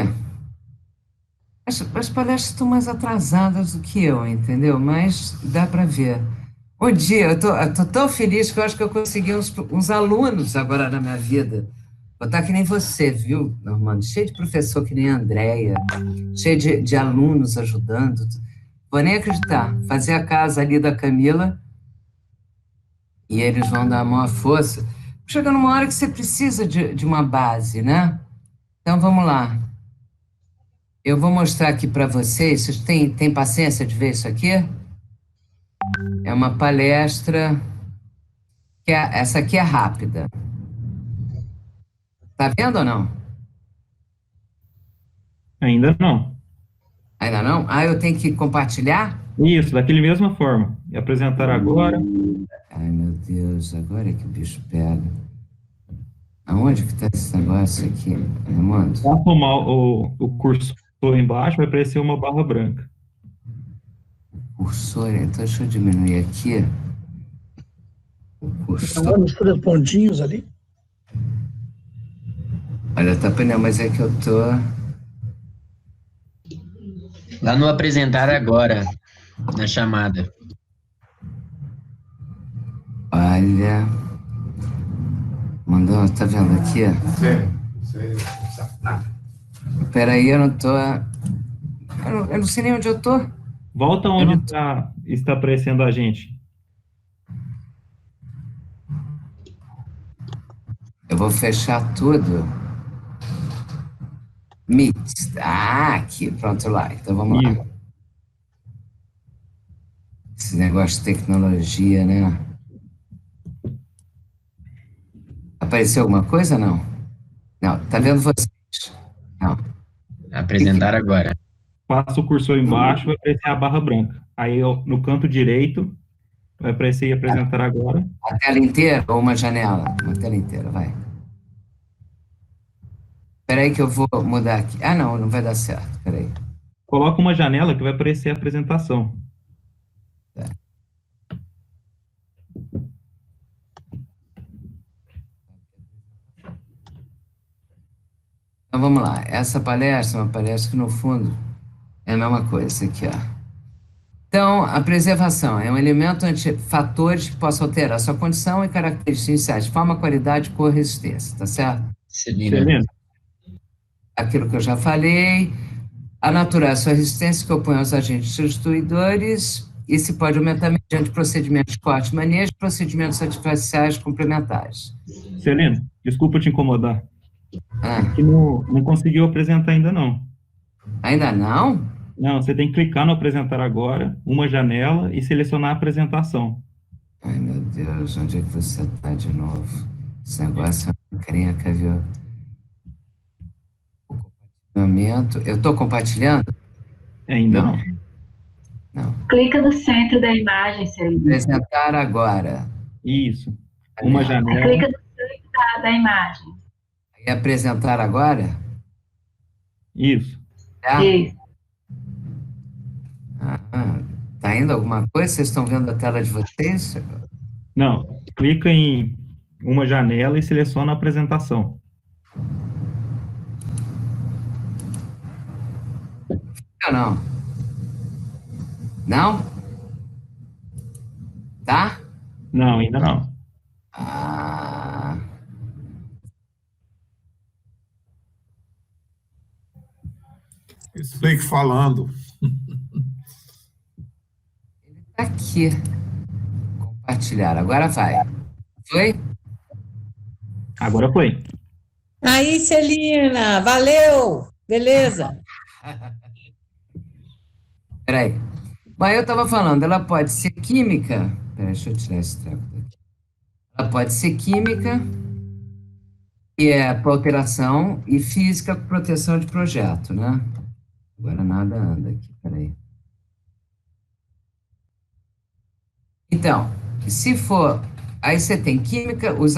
as palestras estão mais atrasadas do que eu, entendeu? Mas dá para ver. Bom dia, eu tô tão feliz que eu acho que eu consegui uns alunos agora na minha vida. Vou estar que nem você, viu, Normando? Cheio de professor que nem a Andréia, cheio de alunos ajudando. Vou nem acreditar. Fazer a casa ali da Camila e eles vão dar a maior força. Chega numa hora que você precisa de uma base, né? Então, vamos lá. Eu vou mostrar aqui para vocês. Vocês têm paciência de ver isso aqui? É uma palestra, essa aqui é rápida. Tá vendo ou não? Ainda não. Ainda não? Eu tenho que compartilhar? Isso, daquele mesma forma. E apresentar agora. Ai, meu Deus, agora é que o bicho pega. Aonde que tá esse negócio aqui, Raimundo? Se arrumar o cursor embaixo, vai aparecer uma barra branca. Cursor, então deixa eu diminuir aqui. O cursor. Agora os três pontinhos ali. Olha, tá pneu, mas é que eu tô... Lá no apresentar agora, na chamada. Olha... Mandou, tá vendo aqui? Sim. Peraí, eu não tô... Eu não sei nem onde eu tô. Volta onde está aparecendo a gente. Eu vou fechar tudo. Meet. Ah, aqui, pronto, lá. Então vamos lá. Esse negócio de tecnologia, né? Apareceu alguma coisa, não? Não, tá vendo vocês? Não. Apresentar agora. Passa o cursor embaixo, vai aparecer a barra branca. Aí no canto direito, vai aparecer apresentar agora. A tela inteira ou uma janela? Uma tela inteira, vai. Espera aí que eu vou mudar aqui. Ah, não, não vai dar certo. Espera aí. Coloca uma janela que vai aparecer a apresentação. Tá. Então vamos lá. Essa palestra é uma palestra que, no fundo, é a mesma coisa aqui, ó. Então, a preservação é um elemento ante fatores que possam alterar sua condição e características iniciais, forma, qualidade, cor, resistência, tá certo? Celina. Aquilo que eu já falei, a natureza, sua resistência que opõe aos agentes substituidores e se pode aumentar mediante procedimentos de corte, manejo, procedimentos artificiais complementares. Celina, desculpa te incomodar. Que não conseguiu apresentar ainda não. Ainda não? Não, você tem que clicar no apresentar agora, uma janela e selecionar a apresentação. Ai, meu Deus, onde é que você está de novo? Esse negócio é uma crenca, viu? O compartilhamento. Eu estou compartilhando? Ainda não. Não. Clica no centro da imagem, Celina. Apresentar agora. Isso. Uma janela. Clica no centro da imagem. E apresentar agora? Isso. Tá? Isso. Tá indo alguma coisa? Vocês estão vendo a tela de vocês? Não. Clica em uma janela e seleciona a apresentação. Não. Não? Tá? Não, ainda não. Explique falando. Ele tá aqui. Compartilhar. Agora vai. Foi? Agora foi. Aí, Celina, valeu! Beleza. Peraí. Mas eu estava falando, ela pode ser química. Peraí, deixa eu tirar esse treco daqui. Ela pode ser química, que é para alteração, e física para proteção de projeto, né? Agora nada anda aqui, peraí. Então, se for... Aí você tem química, os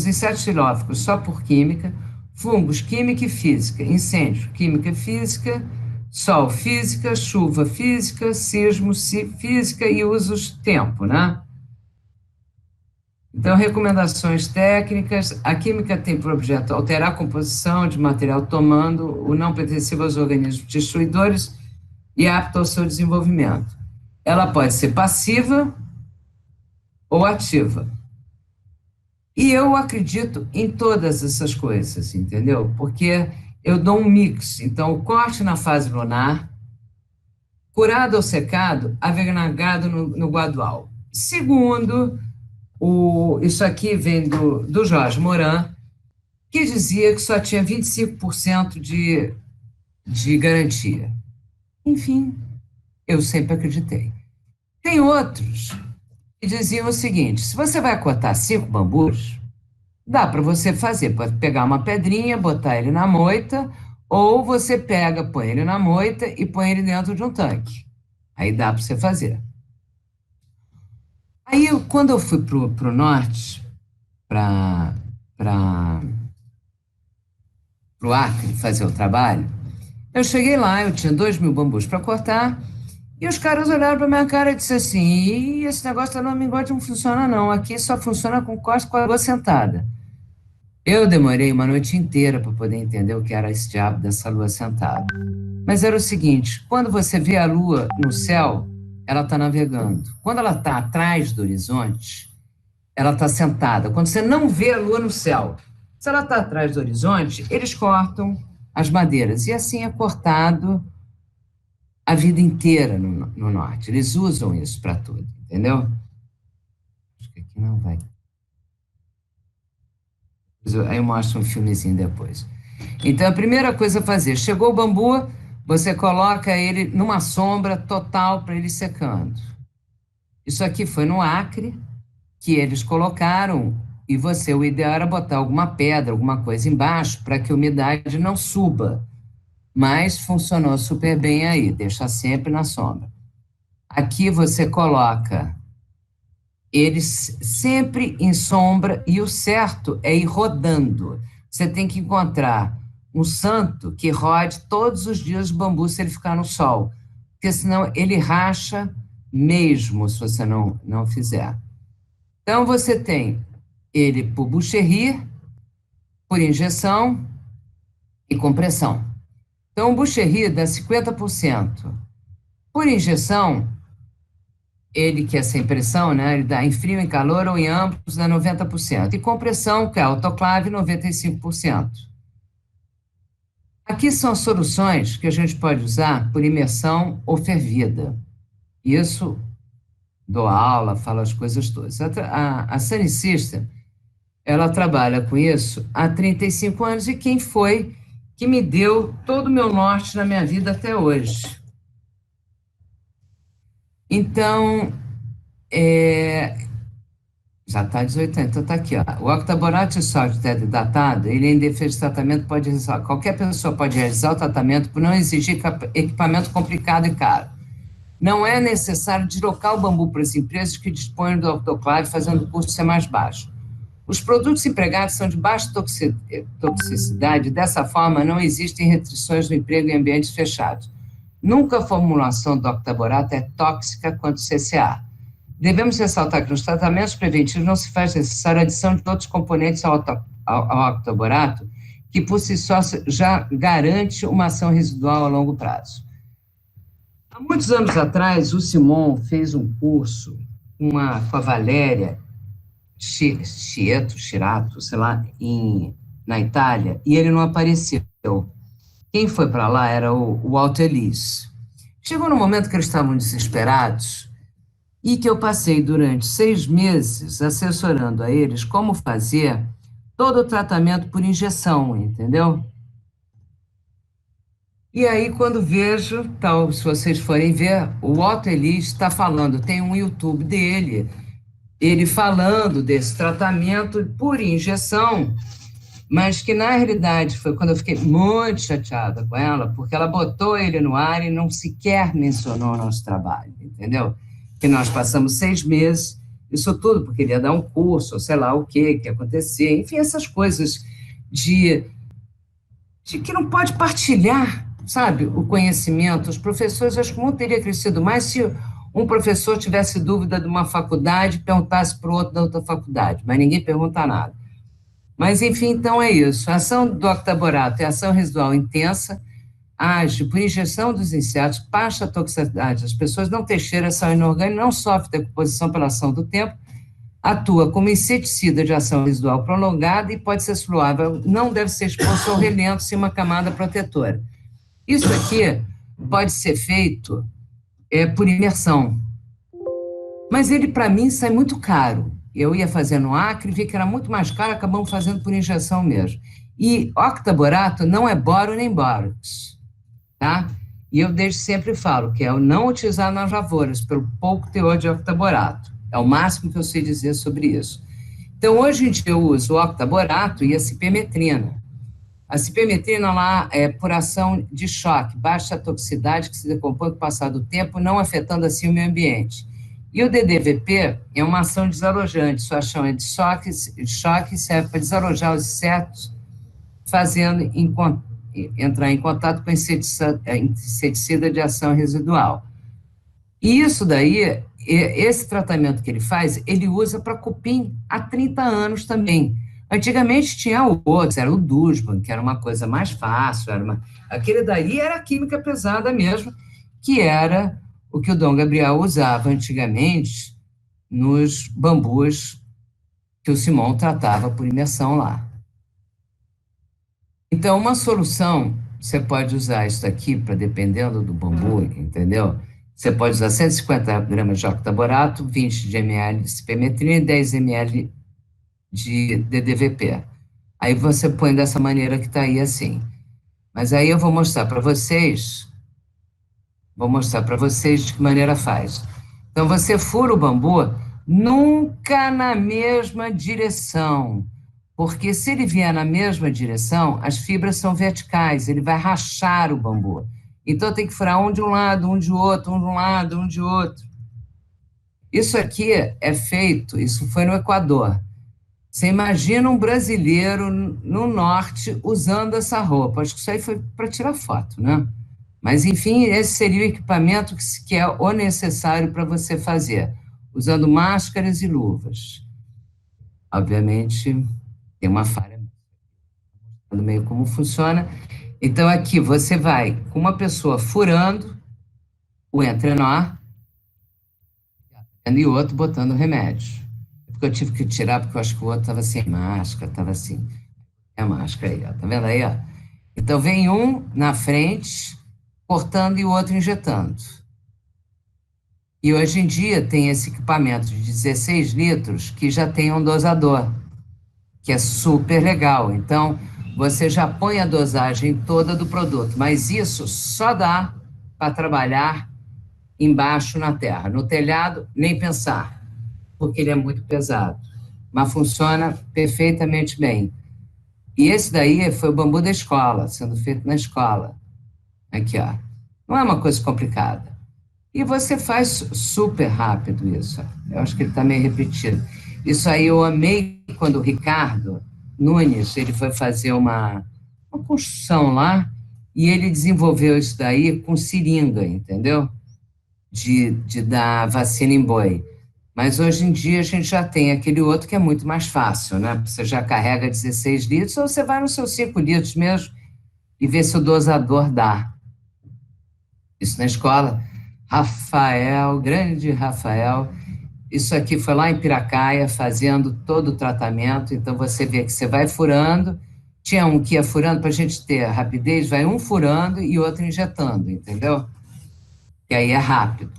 insetos xilóficos só por química, fungos, química e física, incêndio, química e física, sol, física, chuva, física, sismo, física e usos tempo, né? Então, recomendações técnicas, a química tem por objeto alterar a composição de material tomando o não pertencível aos organismos destruidores e apto ao seu desenvolvimento. Ela pode ser passiva ou ativa. E eu acredito em todas essas coisas, entendeu? Porque eu dou um mix. Então, o corte na fase lunar, curado ou secado, avermelhado no guadual. Segundo, isso aqui vem do Jorge Moran, que dizia que só tinha 25% de garantia. Enfim, eu sempre acreditei. Tem outros que diziam o seguinte: se você vai cortar 5 bambus, dá para você fazer, pode pegar uma pedrinha, botar ele na moita, ou você pega, põe ele na moita e põe ele dentro de um tanque. Aí dá para você fazer. Aí, quando eu fui pro norte, pro Acre fazer o trabalho, eu cheguei lá, eu tinha 2.000 bambus para cortar, e os caras olharam para minha cara e disseram assim: e esse negócio da mingote não funciona não, aqui só funciona com corte com a água sentada. Eu demorei uma noite inteira para poder entender o que era esse diabo dessa lua sentada. Mas era o seguinte: quando você vê a lua no céu, ela está navegando. Quando ela está atrás do horizonte, ela está sentada. Quando você não vê a lua no céu, se ela está atrás do horizonte, eles cortam as madeiras. E assim é cortado a vida inteira no norte. Eles usam isso para tudo, entendeu? Acho que aqui não vai. Aí eu mostro um filmezinho depois. Então, a primeira coisa a fazer, chegou o bambu, você coloca ele numa sombra total para ele secando. Isso aqui foi no Acre, que eles colocaram, e o ideal era botar alguma pedra, alguma coisa embaixo, para que a umidade não suba. Mas funcionou super bem aí, deixa sempre na sombra. Aqui você coloca eles sempre em sombra, e o certo é ir rodando. Você tem que encontrar um santo que rode todos os dias o bambu se ele ficar no sol, porque senão ele racha mesmo se você não fizer. Então, você tem ele por boucherie, por injeção e compressão. Então, o boucherie dá 50%. Por injeção, ele que é sem pressão, né, ele dá em frio, em calor ou em ambos, dá 90%. E compressão, que é autoclave, 95%. Aqui são soluções que a gente pode usar por imersão ou fervida. Isso, dou aula, falo as coisas todas. A Sunny System, ela trabalha com isso há 35 anos, e quem foi que me deu todo o meu norte na minha vida até hoje. Então, já está 18 anos, então está aqui, ó. O octaborato de sódio tetraidratado, ele em defeito de tratamento pode realizar, qualquer pessoa pode realizar o tratamento por não exigir equipamento complicado e caro. Não é necessário deslocar o bambu para as empresas que dispõem do autoclave, fazendo o custo ser mais baixo. Os produtos empregados são de baixa toxicidade, dessa forma não existem restrições no emprego em ambientes fechados. Nunca a formulação do octaborato é tóxica quanto CCA. Devemos ressaltar que nos tratamentos preventivos não se faz necessária a adição de outros componentes ao octaborato, que por si só já garante uma ação residual a longo prazo. Há muitos anos atrás, o Simon fez um curso com a Valéria Chirato, sei lá, na Itália, e ele não apareceu. Quem foi para lá era o Walter Liss. Chegou no momento que eles estavam desesperados e que eu passei durante 6 meses assessorando a eles como fazer todo o tratamento por injeção, entendeu? E aí, quando vejo, se vocês forem ver, o Walter Liss está falando, tem um YouTube dele, ele falando desse tratamento por injeção, mas que, na realidade, foi quando eu fiquei muito chateada com ela, porque ela botou ele no ar e não sequer mencionou o nosso trabalho, entendeu? Que nós passamos 6 meses, isso tudo porque ele ia dar um curso, ou sei lá o que ia acontecer, enfim, essas coisas de que não pode partilhar, sabe, o conhecimento. Os professores, acho que o mundo teria crescido mais se um professor tivesse dúvida de uma faculdade, perguntasse para o outro da outra faculdade, mas ninguém pergunta nada. Mas, enfim, então é isso. A ação do octaborato é ação residual intensa, age por injeção dos insetos, baixa toxicidade. As pessoas não têm cheiro, são inorgânicas, não sofrem decomposição pela ação do tempo, atua como inseticida de ação residual prolongada e pode ser soluável, não deve ser exposto ao relento sem uma camada protetora. Isso aqui pode ser feito por imersão, mas ele, para mim, sai muito caro. Eu ia fazer no Acre, vi que era muito mais caro, acabamos fazendo por injeção mesmo. E octaborato não é boro nem bórax, tá? E eu desde sempre falo que é o não utilizar nas lavouras, pelo pouco teor de octaborato. É o máximo que eu sei dizer sobre isso. Então, hoje em dia, eu uso o octaborato e a cipemetrina. A cipemetrina lá é por ação de choque, baixa toxicidade, que se decompõe com o passar do tempo, não afetando assim o meio ambiente. E o DDVP é uma ação desalojante, sua ação é de choque, serve para desalojar os insetos, fazendo entrar em contato com inseticida de ação residual. E isso daí, esse tratamento que ele faz, ele usa para cupim há 30 anos também. Antigamente tinha outros, era o Dusman, que era uma coisa mais fácil, aquele daí era química pesada mesmo, que era o que o Dom Gabriel usava antigamente nos bambus que o Simon tratava por imersão lá. Então, uma solução, você pode usar isso aqui, dependendo do bambu, entendeu? Você pode usar 150 gramas de octaborato, 20 de ml de cipemetrina e 10 ml de DDVP. Aí você põe dessa maneira que está aí assim. Mas aí eu vou mostrar para vocês de que maneira faz. Então, você fura o bambu nunca na mesma direção, porque se ele vier na mesma direção, as fibras são verticais, ele vai rachar o bambu. Então, tem que furar um de um lado, um de outro, um de um lado, um de outro. Isso aqui é feito, isso foi no Equador. Você imagina um brasileiro no norte usando essa roupa. Acho que isso aí foi para tirar foto, né? Mas, enfim, esse seria o equipamento que é o necessário para você fazer, usando máscaras e luvas. Obviamente, tem uma falha no meio como funciona. Então, aqui você vai com uma pessoa furando o entrenó e o outro botando o remédio. Porque eu tive que tirar, porque eu acho que o outro estava sem máscara, estava assim. É a máscara aí, ó. Tá vendo aí, ó? Então, vem um na frente, cortando e o outro injetando. E hoje em dia tem esse equipamento de 16 litros que já tem um dosador, que é super legal. Então, você já põe a dosagem toda do produto, mas isso só dá para trabalhar embaixo na terra. No telhado, nem pensar, porque ele é muito pesado. Mas funciona perfeitamente bem. E esse daí foi o bambu da escola, sendo feito na escola. Aqui, ó. Não é uma coisa complicada. E você faz super rápido isso. Eu acho que ele está meio repetido. Isso aí eu amei quando o Ricardo Nunes, ele foi fazer uma construção lá, e ele desenvolveu isso daí com seringa, entendeu? De dar vacina em boi. Mas hoje em dia a gente já tem aquele outro que é muito mais fácil, né? Você já carrega 16 litros, ou você vai nos seus 5 litros mesmo e vê se o dosador dá. Isso na escola. Rafael, grande Rafael, isso aqui foi lá em Piracaia, fazendo todo o tratamento. Então, você vê que você vai furando, tinha um que ia furando, para a gente ter rapidez, vai um furando e outro injetando, entendeu? Que aí é rápido.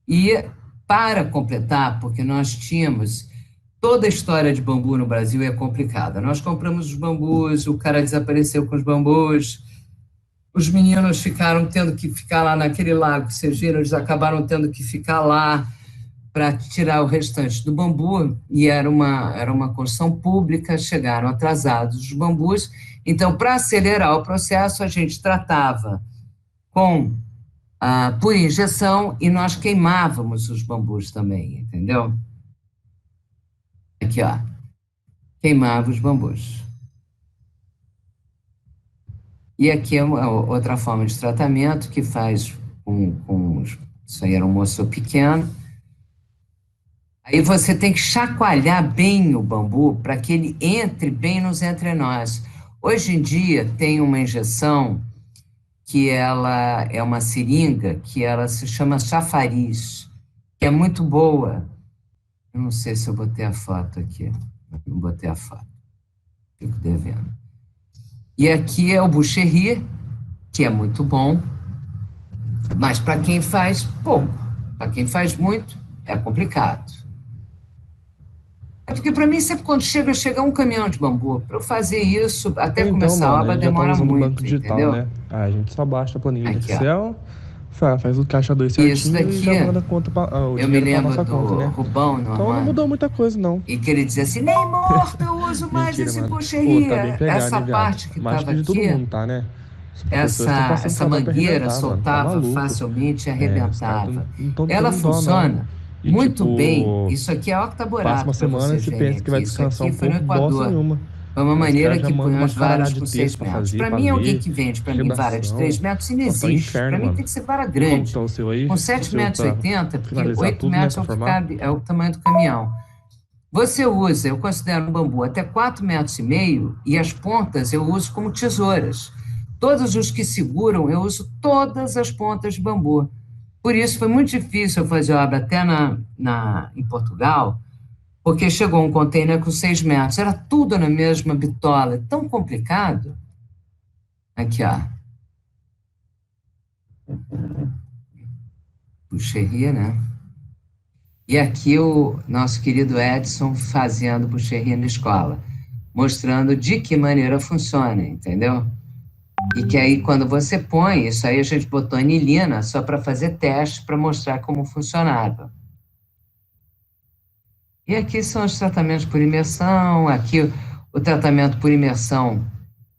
E, para completar, porque nós tínhamos, toda a história de bambu no Brasil é complicada. Nós compramos os bambus, o cara desapareceu com os bambus, os meninos ficaram tendo que ficar lá naquele lago, vocês viram, eles acabaram tendo que ficar lá para tirar o restante do bambu, e era uma construção pública, chegaram atrasados os bambus. Então, para acelerar o processo, a gente tratava por injeção, e nós queimávamos os bambus também, entendeu? Aqui, ó, queimava os bambus. E aqui é uma outra forma de tratamento que faz isso aí era um moço pequeno. Aí você tem que chacoalhar bem o bambu para que ele entre bem nos entrenós. Hoje em dia tem uma injeção que ela é uma seringa, que ela se chama chafariz, que é muito boa. Eu não sei se eu botei a foto aqui. Não botei a foto. Fico devendo. E aqui é o Boucherie, que é muito bom, mas para quem faz pouco, para quem faz muito, é complicado. É porque para mim, sempre quando chega um caminhão de bambu, para eu fazer isso, até Então, começar a obra, demora usando muito, banco digital, entendeu? né? A gente só baixa a planilha Aqui, do Excel, faz o caixa 2 certinho Isso daqui, e já manda a conta o eu me dinheiro pra lembro nossa do conta, né? Rubão, no Então não Armando, mudou muita coisa, não. e que ele dizia assim, nem morto eu uso mais Mentira, esse mano. Pô, Boucherie. tá bem pegado, Essa hein, viado? parte que Mas estava acho que de todo aqui, mundo, tá, né? Os professores tão passando essa trabalho pra mangueira arrebentar, mano. Tá soltava maluco. facilmente e Os caras arrebentava. não tão Ela tendo dó, não. funciona E, muito tipo, bem. Isso aqui é passa octaborato, uma para semana e vocês você verem pensa que vai aqui. Isso descansar aqui um foi no pouco, bosta Equador. nenhuma. Foi uma Aí os maneira caras já que mandam põe uma as varas caralhada com de 6 texto pra metros. fazer, Para pra mim, alguém ler, que vende para mim vara de redação. 3 metros, isso não Nossa, tá um existe. inferno, Para mim mano. tem que ser vara Como grande. tá o seu aí? Com O 7 seu metros e pra 80, porque finalizar 8 tudo, né? metros é Pra o que formar? cabe, é o tamanho do caminhão. Você usa, eu considero um bambu até 4,5 metros, e as pontas eu uso como tesouras. Todos os que seguram, eu uso todas as pontas de bambu. Por isso, foi muito difícil eu fazer obra até em Portugal, porque chegou um container com 6 metros. Era tudo na mesma bitola. É tão complicado. Aqui, ó. Boucherie, né? E aqui o nosso querido Edson fazendo Boucherie na escola. mostrando de que maneira funciona, entendeu? E que aí, quando você põe, isso aí a gente botou anilina só para fazer teste, para mostrar como funcionava. E aqui são os tratamentos por imersão, aqui o tratamento por imersão,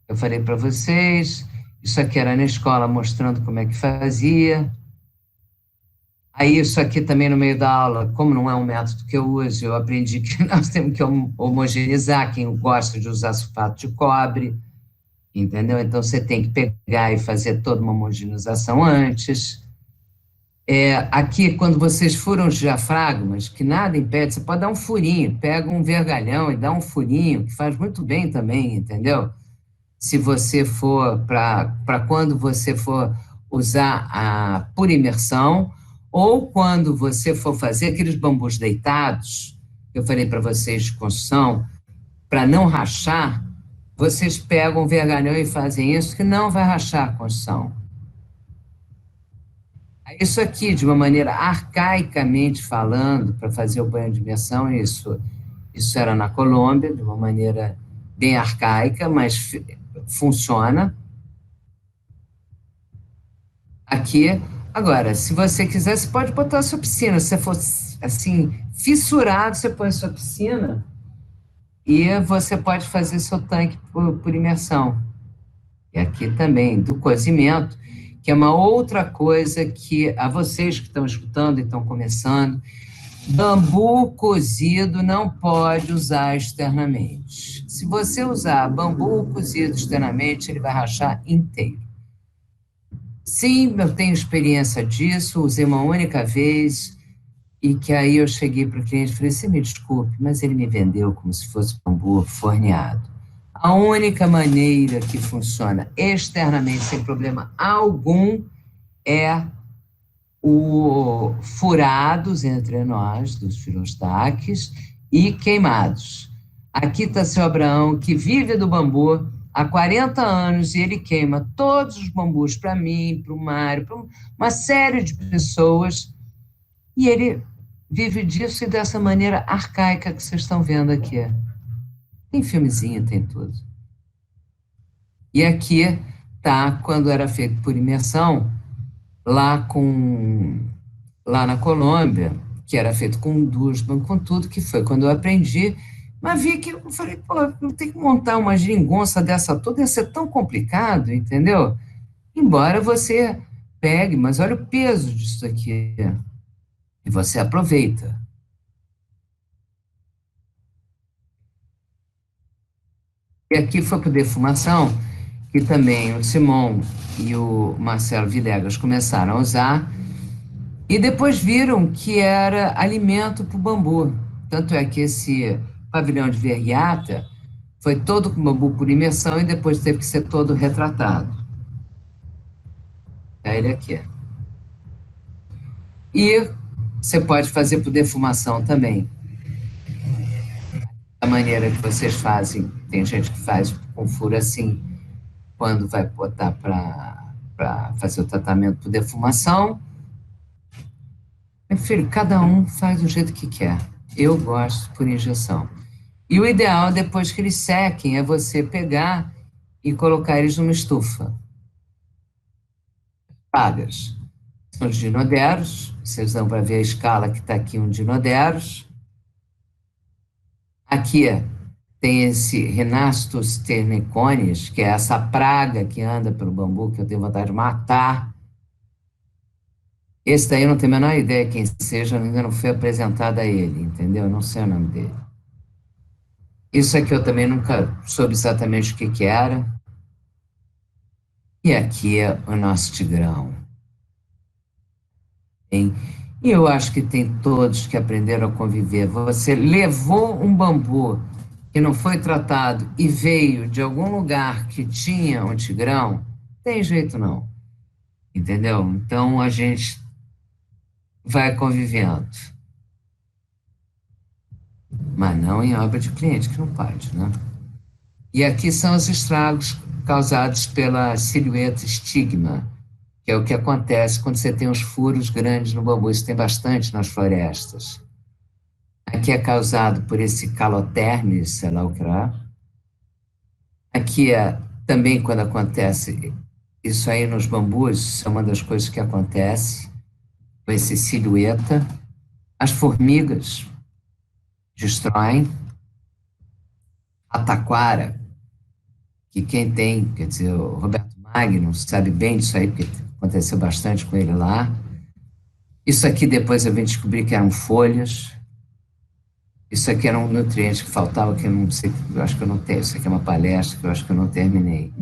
eu falei para vocês, isso aqui era na escola mostrando como é que fazia. Aí isso aqui também no meio da aula, como não é um método que eu uso, eu aprendi que nós temos que homogeneizar, quem gosta de usar sulfato de cobre, entendeu? Então você tem que pegar e fazer toda uma homogeneização antes. Aqui, quando vocês furam os diafragmas, que nada impede, você pode dar um furinho, pega um vergalhão e dá um furinho, que faz muito bem também, entendeu? Se você for, para quando você for usar por imersão, ou quando você for fazer aqueles bambus deitados, que eu falei para vocês de construção, para não rachar, vocês pegam o vergalhão e fazem isso, que não vai rachar a construção. Isso aqui, de uma maneira arcaicamente falando, para fazer o banho de imersão, isso era na Colômbia, de uma maneira bem arcaica, mas funciona. Aqui, agora, se você quiser, você pode botar a sua piscina. Se você for, assim, fissurado, você põe a sua piscina e você pode fazer seu tanque por imersão. E aqui também, do cozimento, que é uma outra coisa que, a vocês que estão escutando e estão começando, bambu cozido não pode usar externamente. Se você usar bambu cozido externamente, ele vai rachar inteiro. Sim, eu tenho experiência disso, usei uma única vez, e que aí eu cheguei para o cliente e falei, você me desculpe, mas ele me vendeu como se fosse bambu forneado. A única maneira que funciona externamente, sem problema algum, é o furados entre nós, dos filostaques, e queimados. Aqui está seu Abraão, que vive do bambu há 40 anos, e ele queima todos os bambus para mim, para o Mário, para uma série de pessoas, e ele vive disso e dessa maneira arcaica que vocês estão vendo aqui. Tem filmezinho, tem tudo. E aqui tá quando era feito por imersão, lá na Colômbia, que era feito com Dushman, com tudo, que foi quando eu aprendi, mas vi que eu falei, pô, eu tenho que montar uma geringonça dessa toda, ia ser tão complicado, entendeu? Embora você pegue, mas olha o peso disso aqui, e você aproveita. E aqui foi por defumação, que também o Simão e o Marcelo Villegas começaram a usar, e depois viram que era alimento para o bambu. Tanto é que esse pavilhão de Verriata foi todo com bambu por imersão e depois teve que ser todo retratado. É ele aqui. E você pode fazer por defumação também. Da maneira que vocês fazem, tem gente que faz com furo assim, quando vai botar para fazer o tratamento por defumação. Meu filho, cada um faz do jeito que quer. Eu gosto por injeção. E o ideal, depois que eles sequem, é você pegar e colocar eles numa estufa. Pagas. São os dinoderos. Vocês vão para ver a escala que está aqui, um dinoderos. Aqui tem esse Rhinastus ternicones, que é essa praga que anda pelo bambu, que eu tenho vontade de matar. Esse daí eu não tenho a menor ideia quem seja, ainda não foi apresentado a ele, entendeu? Eu não sei o nome dele. Isso aqui eu também nunca soube exatamente o que era. E aqui é o nosso tigrão. E eu acho que tem todos que aprenderam a conviver. Você levou um bambu que não foi tratado e veio de algum lugar que tinha um tigrão, tem jeito não. Entendeu? Então a gente vai convivendo. Mas não em obra de cliente, que não pode, né? E aqui são os estragos causados pela silhueta estigma, que é o que acontece quando você tem os furos grandes no bambu. Isso tem bastante nas florestas. Aqui é causado por esse caloterme, sei lá o que é. aqui também quando acontece isso aí nos bambus, isso é uma das coisas que acontece com esse silhueta. As formigas destroem. A taquara, que quem tem, quer dizer, o Roberto Magno sabe bem disso aí, porque aconteceu bastante com ele lá. Isso aqui depois eu vim descobrir que eram folhas. Isso aqui era um nutriente que faltava, que eu não sei, eu acho que eu não tenho. Isso aqui é uma palestra que eu acho que eu não terminei.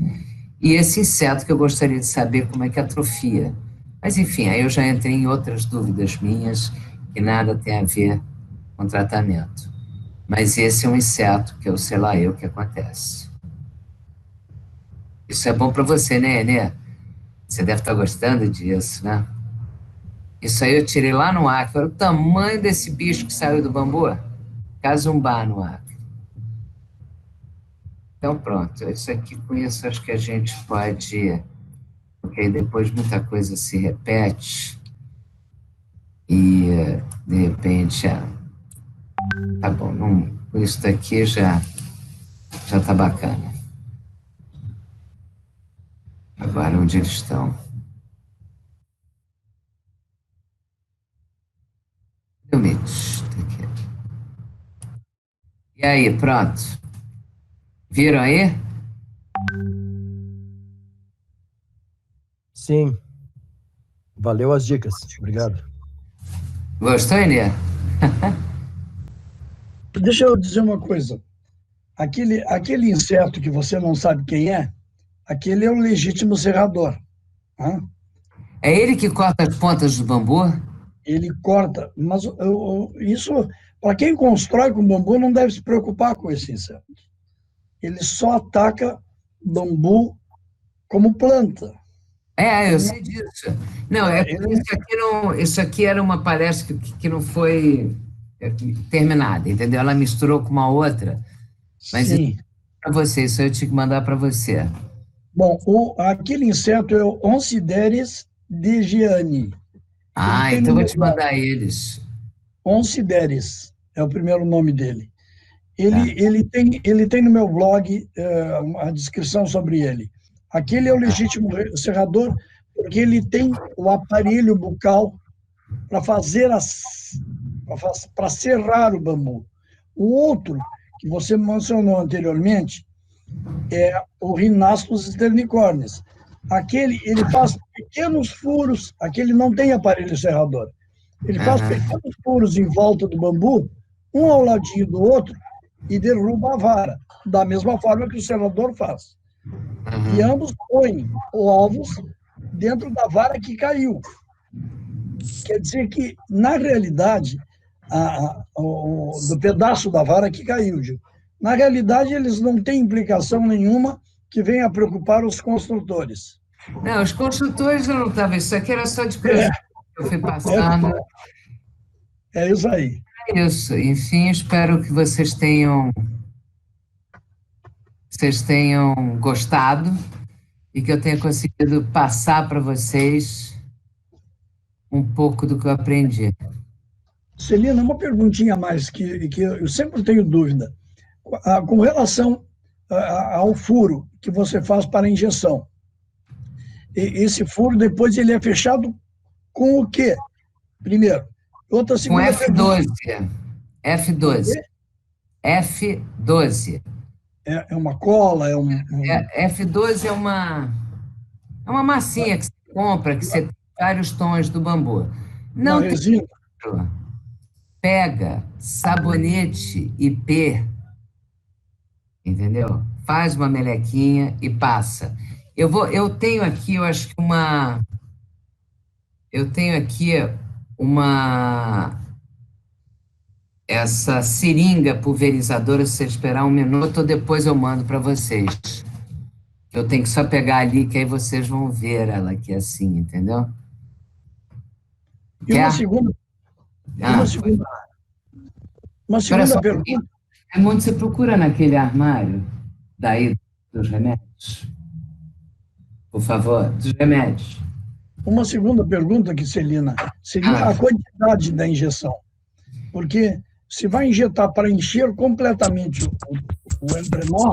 E esse inseto que eu gostaria de saber como é que atrofia. Mas, enfim, aí eu já entrei em outras dúvidas minhas que nada tem a ver com tratamento. Mas esse é um inseto que eu sei lá o que acontece. Isso é bom para você, né, Enê? Você deve estar gostando disso, né? Isso aí eu tirei lá no Acre. Olha o tamanho desse bicho que saiu do bambu. Casumbá no Acre. Então, pronto. Isso aqui com isso acho que a gente pode... Porque aí depois muita coisa se repete e, de repente, tá bom, não, isso daqui já tá bacana. Agora, onde eles estão? E aí, pronto? Viram aí? Sim. Valeu as dicas. Obrigado. Gostou, Enê? Deixa eu dizer uma coisa. Aquele inseto que você não sabe quem é, aquele é o legítimo serrador. Né? É ele que corta as pontas do bambu? Ele corta, mas isso, para quem constrói com bambu, não deve se preocupar com esse inseto. Ele só ataca bambu como planta. Eu sei disso. Não, isso aqui era uma palestra que não foi terminada, entendeu? Ela misturou com uma outra. Mas para você, isso eu tinha que mandar para você. Bom, aquele inseto é o Oncideres degiani. Então vou te mandar eles. Oncideres é o primeiro nome dele. Ele tem no meu blog a descrição sobre ele. Aquele é o legítimo serrador porque ele tem o aparelho bucal para fazer para serrar o bambu. O outro que você mencionou anteriormente é o Rhinastus sternicornis. Ele faz pequenos furos, aquele não tem aparelho serrador. Ele faz pequenos furos em volta do bambu, um ao ladinho do outro, e derruba a vara, da mesma forma que o serrador faz. E ambos põem ovos dentro da vara que caiu. Quer dizer que, na realidade, do pedaço da vara que caiu, na realidade, eles não têm implicação nenhuma que venha a preocupar os construtores. Não, os construtores eu não estava. Isso aqui era só de curiosidade que eu fui passando. É isso aí. É isso. Enfim, espero que vocês tenham gostado e que eu tenha conseguido passar para vocês um pouco do que eu aprendi. Celina, uma perguntinha a mais que eu sempre tenho dúvida. Com relação ao furo que você faz para a injeção, esse furo depois ele é fechado com o quê? Primeiro. Outra segunda F12. pergunta. F12. F12. É uma cola? F12 é uma massinha que você compra, que você tem vários tons do bambu. Não tem resina. Pega sabonete IP, entendeu? Faz uma melequinha e passa. Eu tenho aqui, eu acho que essa seringa pulverizadora, se você esperar um minuto, ou depois eu mando para vocês. Eu tenho que só pegar ali, que aí vocês vão ver ela aqui assim, entendeu? E uma segunda pergunta. Raimundo, você procura naquele armário daí dos remédios? Por favor, dos remédios. Uma segunda pergunta aqui, Celina, seria a quantidade da injeção. Porque se vai injetar para encher completamente o emprenó,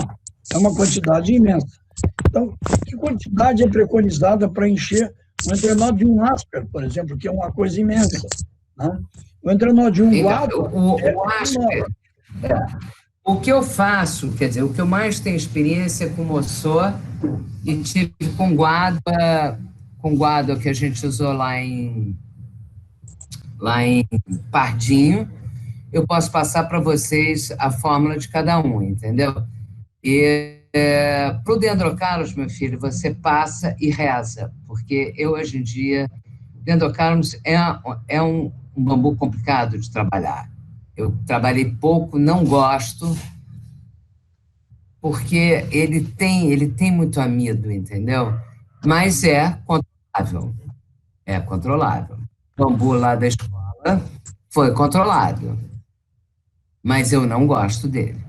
É uma quantidade imensa. Então, que quantidade é preconizada para encher o entrenó de um Asper, por exemplo, que é uma coisa imensa, né? O entrenó de um guado o Asper, o que eu faço, quer dizer, o que eu mais tenho experiência com moçô e tive com guado que a gente usou lá em Pardinho, eu posso passar para vocês a fórmula de cada um, entendeu? E para o Dendrocarus, meu filho, você passa e reza, porque eu, hoje em dia, Dendrocarus é um bambu complicado de trabalhar. Eu trabalhei pouco, não gosto, porque ele tem muito amido, entendeu? Mas é controlável. É controlável. O bambu lá da escola foi controlado, mas eu não gosto dele.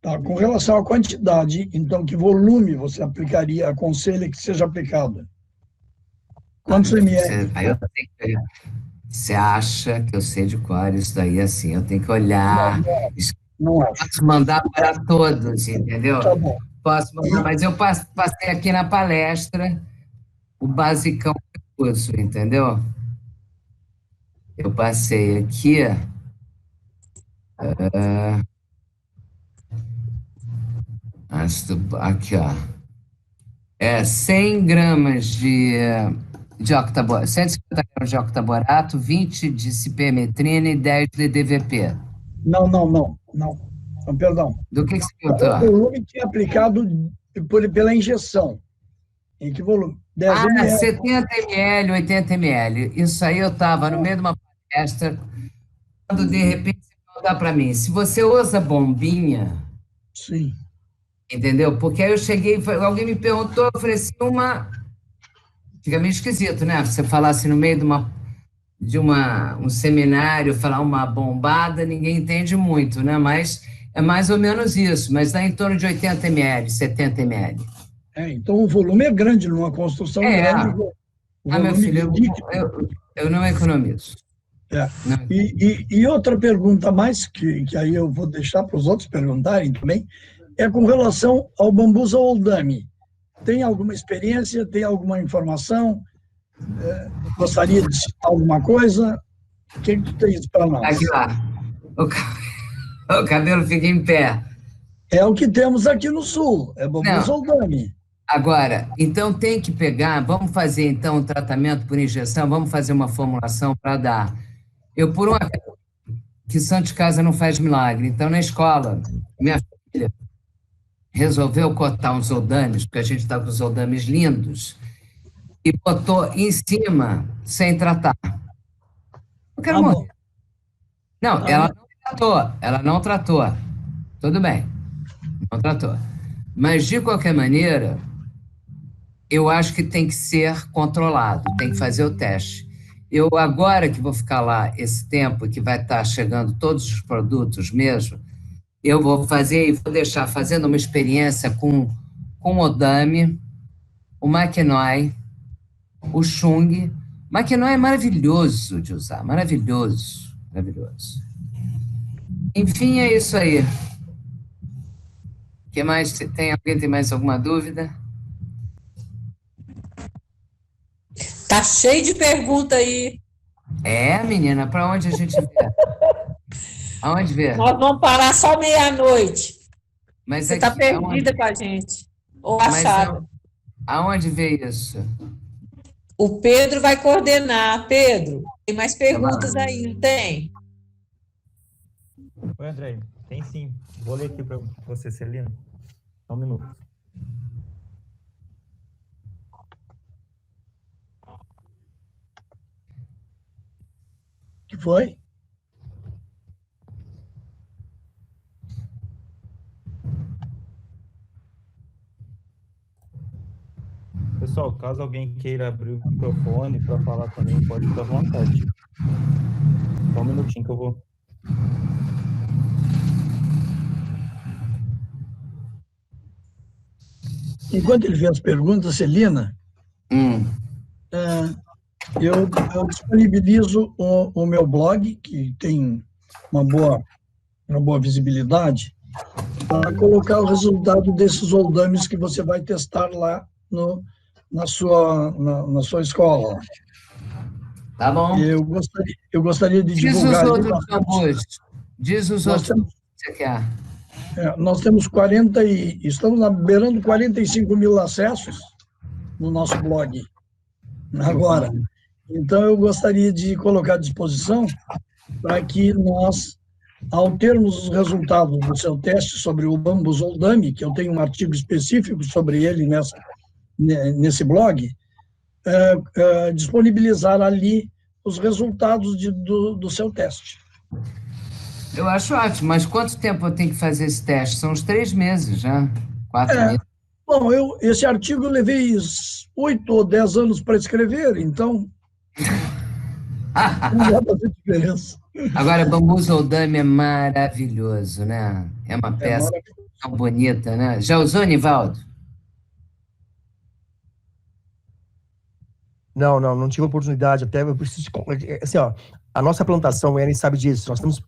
Tá, com relação à quantidade, então, que volume você aconselha que seja aplicado? Quantos ml? Você acha que eu sei de cor isso daí, assim, eu tenho que olhar. Não acho. Posso mandar para todos, entendeu? Tá bom. Posso mandar, mas eu passei aqui na palestra o basicão que eu uso, entendeu? Eu passei aqui... aqui, ó. 100 gramas de octaborato, 150 gramas de octaborato, 20 de cipermetrina e 10 de DDVP. Não. Perdão. Do que você perguntou? O volume que é aplicado pela injeção. Em que volume? 10 ml. 70 ml, 80 ml. Isso aí eu estava no meio de uma palestra, quando de repente você dá para mim. Se você usa bombinha... Sim. Entendeu? Porque aí eu cheguei, alguém me perguntou, eu falei assim, fica meio esquisito, né? Você falar assim no meio de um seminário, falar uma bombada, ninguém entende muito, né? Mas é mais ou menos isso, mas dá em torno de 80 ml, 70 ml. Então o volume é grande, numa construção grande. Meu filho, eu não economizo. E outra pergunta mais, que aí eu vou deixar para os outros perguntarem também, é com relação ao bambusa oldame. Tem alguma experiência, tem alguma informação? Gostaria de citar alguma coisa? O que tu tens para nós? Aqui lá. O cabelo fica em pé. É o que temos aqui no sul, é bambusa oldame. Agora, então tem que pegar, vamos fazer então um tratamento por injeção, vamos fazer uma formulação para dar. Por um acaso, que santo de casa não faz milagre. Então, na escola, minha filha resolveu cortar uns oldames, porque a gente está com os oldames lindos, e botou em cima, sem tratar. Eu quero morrer. Não, ela não tratou. Tudo bem, não tratou. Mas, de qualquer maneira, eu acho que tem que ser controlado, tem que fazer o teste. Eu, agora que vou ficar lá esse tempo, que vai estar chegando todos os produtos mesmo, eu vou fazer e vou deixar fazendo uma experiência com o Odame, o Maquinói, o Chung. Maquinói é maravilhoso de usar, maravilhoso. Enfim, é isso aí. O que mais? Alguém tem mais alguma dúvida? Tá cheio de pergunta aí. Menina, para onde a gente vê? Aonde vê? Nós vamos parar só meia-noite. Mas você está perdida com a gente. Ou acharam? Aonde vê isso? O Pedro vai coordenar. Pedro, tem mais perguntas aí, não tem? Oi, André. Tem sim. Vou ler aqui para você, Celina. Só um minuto. O que foi? Pessoal, caso alguém queira abrir o microfone para falar também, pode ficar à vontade. Só um minutinho que eu vou. Enquanto ele vê as perguntas, Celina, eu disponibilizo o meu blog, que tem uma boa visibilidade, para colocar o resultado desses oldames que você vai testar lá na sua escola. Tá bom. Eu gostaria de divulgar... Diz os outros bambus. Diz os outros que você quer. Nós temos estamos beirando 45 mil acessos no nosso blog agora. Então, eu gostaria de colocar à disposição para que nós, ao termos os resultados do seu teste sobre o bambus oldame, que eu tenho um artigo específico sobre ele nesse blog, disponibilizar ali os resultados do seu teste. Eu acho ótimo, mas quanto tempo eu tenho que fazer esse teste? São uns 3 meses já, 4 meses. Bom, esse artigo eu levei 8 ou 10 anos para escrever, então não vai fazer diferença. Agora, bambus oldame é maravilhoso, né? É uma peça tão bonita, né? Já usou, Nivaldo? Não tive oportunidade, até eu preciso assim, ó, a nossa plantação, o Eren sabe disso, nós temos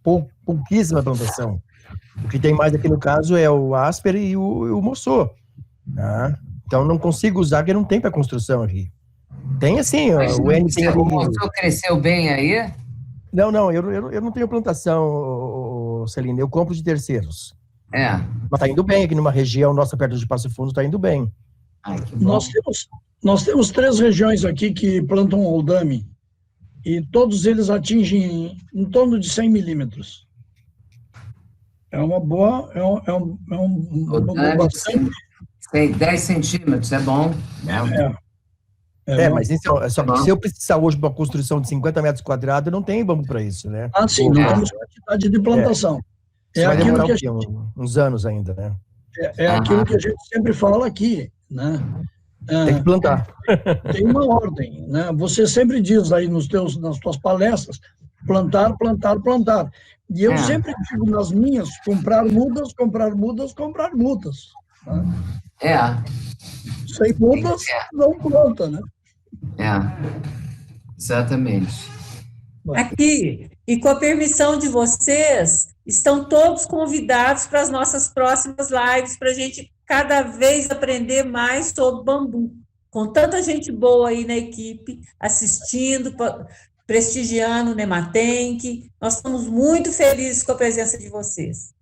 pouquíssima plantação. O que tem mais aqui no caso é o Asper e o Moçô. Né? Então não consigo usar, porque não tem para construção aqui. Tem assim, mas o Eren tem... O Moçô cresceu bem aí? Não, eu não tenho plantação, Celina, eu compro de terceiros. Mas tá indo bem aqui numa região nossa perto de Passo Fundo, tá indo bem. Ai, que bom. Nós temos 3 regiões aqui que plantam oldame e todos eles atingem em torno de 100 milímetros. É uma boa... bastante... 10 centímetros, é bom. Mas então, só que se eu precisar hoje de uma construção de 50 metros quadrados, não tem bambu para isso, né? Sim, não temos quantidade de plantação. Vai demorar uns anos ainda, né? É aquilo que a gente sempre fala aqui, né? Tem que plantar. Tem uma ordem, né? Você sempre diz aí nas tuas palestras, plantar, plantar, plantar. E eu sempre digo nas minhas, comprar mudas, comprar mudas, comprar mudas. Né? Sem mudas, não planta, né? Exatamente. Aqui, e com a permissão de vocês, estão todos convidados para as nossas próximas lives, para a gente cada vez aprender mais sobre bambu. Com tanta gente boa aí na equipe, assistindo, prestigiando o Nematenc. Nós estamos muito felizes com a presença de vocês.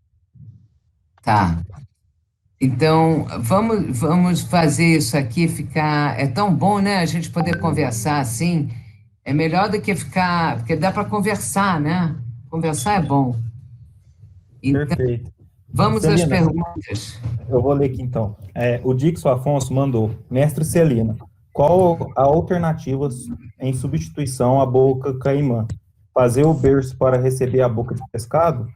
Tá. Então, vamos fazer isso aqui ficar... É tão bom, né, a gente poder conversar assim. É melhor do que ficar... Porque dá para conversar, né? Conversar é bom. Então, perfeito. Vamos Celina, às perguntas. Eu vou ler aqui, então. O Dixon Afonso mandou: Mestre Celina, qual a alternativa em substituição à boca caimã? Fazer o berço para receber a boca de pescado?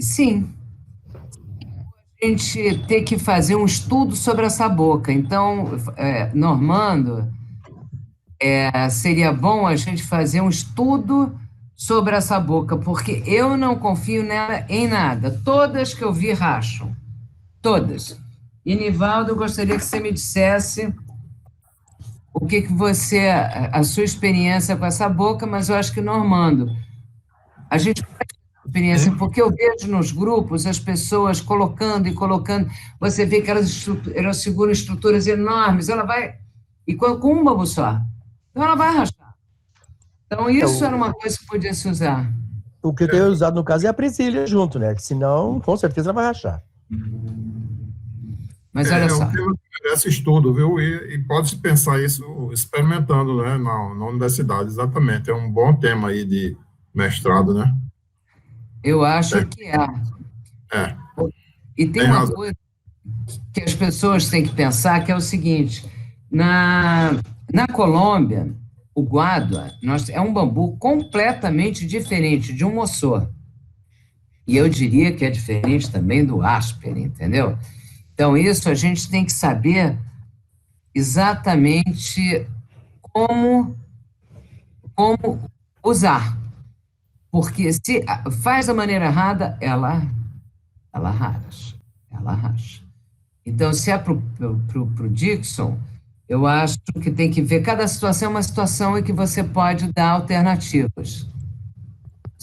Sim. A gente tem que fazer um estudo sobre essa boca. Então, Normando, seria bom a gente fazer um estudo sobre essa boca, porque eu não confio nela em nada. Todas que eu vi racham. Todas. E, Nivaldo, eu gostaria que você me dissesse o que você... A sua experiência com essa boca, mas eu acho que, Normando, a gente experiência, porque eu vejo nos grupos as pessoas colocando e colocando, você vê que elas seguram estruturas enormes, ela vai... E com um bambu só. Então, ela vai rachar. Então, isso era uma coisa que podia se usar. O que eu tenho usado, no caso, é a presilha junto, né? Que senão, com certeza, ela vai rachar. Mas olha só. Esse estudo, viu? E pode-se pensar isso experimentando, né? Na universidade, exatamente. É um bom tema aí de mestrado, né? Eu acho que é. E tem uma coisa que as pessoas têm que pensar, que é o seguinte. Na Colômbia, o guadua é um bambu completamente diferente de um moçô. E eu diria que é diferente também do asper, entendeu? Então, isso a gente tem que saber exatamente como usar. Porque se faz da maneira errada, ela racha. Então, se é para o Dixon, eu acho que tem que ver, cada situação é uma situação em que você pode dar alternativas.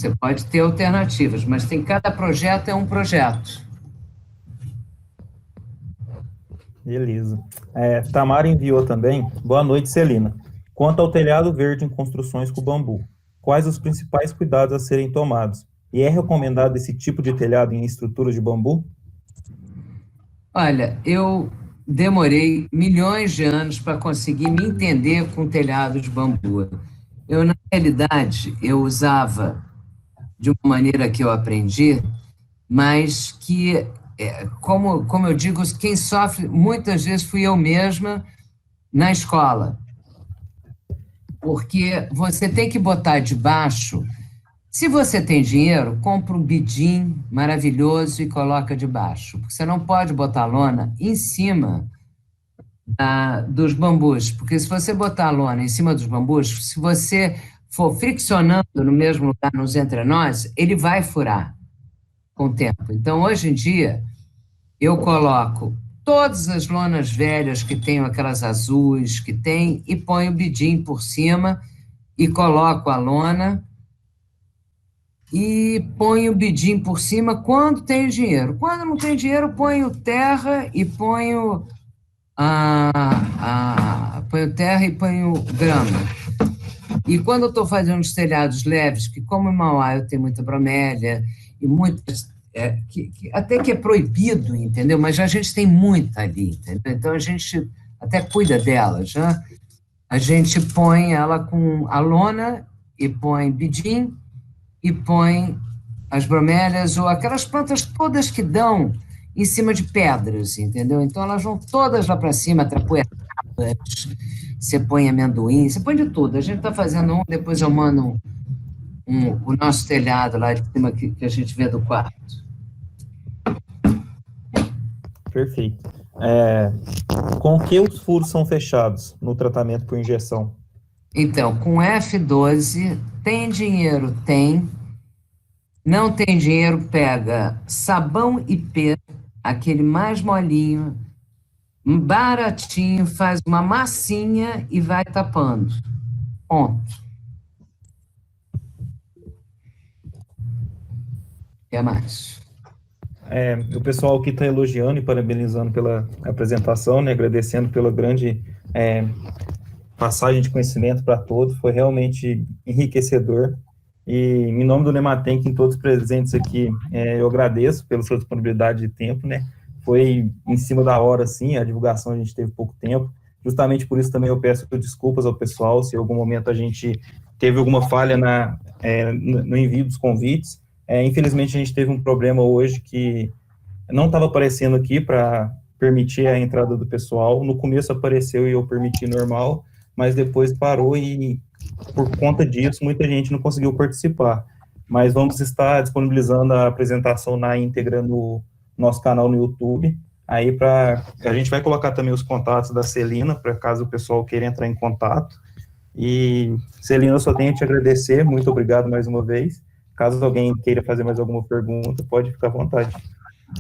Você pode ter alternativas, mas cada projeto é um projeto. Beleza. Tamara enviou também. Boa noite, Celina. Quanto ao telhado verde em construções com bambu, quais os principais cuidados a serem tomados? E é recomendado esse tipo de telhado em estruturas de bambu? Olha, eu demorei milhões de anos para conseguir me entender com telhado de bambu. Na realidade, eu usava de uma maneira que eu aprendi, mas que, como eu digo, quem sofre muitas vezes fui eu mesma na escola. Porque você tem que botar debaixo. Se você tem dinheiro, compra um bidim maravilhoso e coloca debaixo. Porque você não pode botar lona em cima dos bambus. Porque se você botar a lona em cima dos bambus, se você for friccionando no mesmo lugar, nos entrenós, ele vai furar com o tempo. Então, hoje em dia, eu coloco todas as lonas velhas que tenho, aquelas azuis que tem, e ponho o bidim por cima e coloco a lona e ponho o bidim por cima quando tenho dinheiro. Quando não tenho dinheiro, ponho terra e ponho terra e ponho grama. E quando eu estou fazendo os telhados leves, que como em Mauá eu tenho muita bromélia e muitas até que é proibido, entendeu? Mas a gente tem muita ali, entendeu? Então a gente até cuida dela, já. A gente põe ela com a lona e põe bidim e põe as bromélias ou aquelas plantas todas que dão em cima de pedras, entendeu? Então elas vão todas lá para cima, trapoeiradas, você põe amendoim, você põe de tudo. A gente está fazendo depois eu mando o nosso telhado lá de cima que a gente vê do quarto. Perfeito. Com que os furos são fechados no tratamento por injeção? Então, com F12, tem dinheiro? Tem. Não tem dinheiro? Pega sabão IP, aquele mais molinho, baratinho, faz uma massinha e vai tapando. Ponto. O que mais? O pessoal aqui está elogiando e parabenizando pela apresentação, né, agradecendo pela grande passagem de conhecimento para todos, foi realmente enriquecedor. E em nome do Nematenc, em todos os presentes aqui, eu agradeço pela sua disponibilidade de tempo, né, foi em cima da hora, sim, a divulgação a gente teve pouco tempo, justamente por isso também eu peço desculpas ao pessoal, se em algum momento a gente teve alguma falha no envio dos convites. Infelizmente, a gente teve um problema hoje que não estava aparecendo aqui para permitir a entrada do pessoal. No começo apareceu e eu permiti normal, mas depois parou e, por conta disso, muita gente não conseguiu participar. Mas vamos estar disponibilizando a apresentação na íntegra no nosso canal no YouTube. Aí a gente vai colocar também os contatos da Celina, para caso o pessoal queira entrar em contato. E, Celina, eu só tenho a te agradecer, muito obrigado mais uma vez. Caso alguém queira fazer mais alguma pergunta, pode ficar à vontade.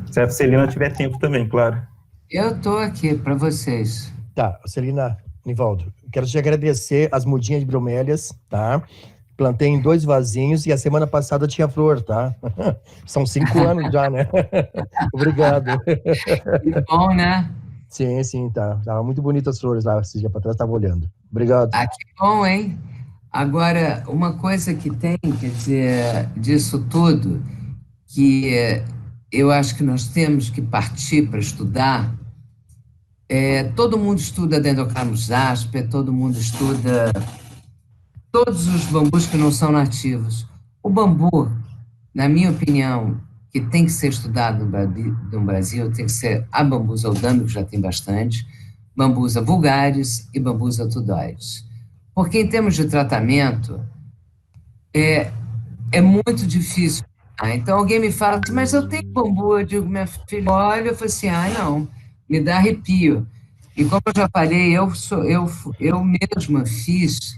Se a Celina tiver tempo também, claro. Eu estou aqui para vocês. Tá, Celina, Nivaldo, quero te agradecer as mudinhas de bromélias, tá? Plantei em 2 vasinhos e a semana passada tinha flor, tá? São 5 anos já, né? Obrigado. Que bom, né? Sim, tá. Tava muito bonitas as flores lá, esse dia para trás, estava olhando. Obrigado. Que bom, hein? Agora, uma coisa que tem, quer dizer, disso tudo, que eu acho que nós temos que partir para estudar, todo mundo estuda Dendrocarpus asper, todo mundo estuda todos os bambus que não são nativos. O bambu, na minha opinião, que tem que ser estudado no Brasil, tem que ser a Bambusa odami, que já tem bastante, Bambusa vulgaris e Bambusa tudoides. Porque, em termos de tratamento, é muito difícil. Então, alguém me fala assim, mas eu tenho bambu. Eu digo, minha filha, olha, eu falo assim, não, me dá arrepio. E como eu já falei, eu mesma fiz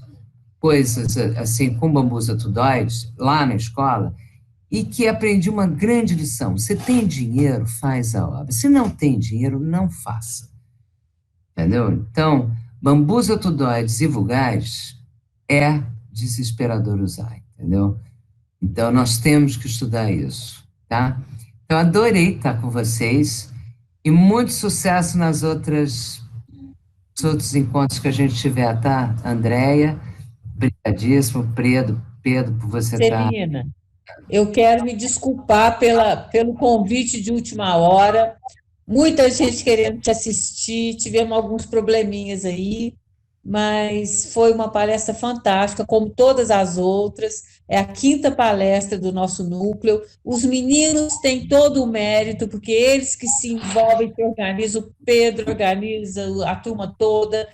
coisas assim, com Bambusa tudoides, lá na escola, e que aprendi uma grande lição. Se tem dinheiro, faz a obra. Se não tem dinheiro, não faça. Entendeu? Então, Bambusa tudoides e vulgares é desesperador usar, entendeu? Então, nós temos que estudar isso, tá? Então, adorei estar com vocês e muito sucesso nos outros encontros que a gente tiver, tá? Andréia, obrigadíssimo. Pedro, por você estar... Celina, eu quero me desculpar pelo convite de última hora. Muita gente querendo te assistir, tivemos alguns probleminhas aí, mas foi uma palestra fantástica, como todas as outras. É a 5ª palestra do nosso núcleo. Os meninos têm todo o mérito, porque eles que se envolvem, que organizam, o Pedro organiza a turma toda,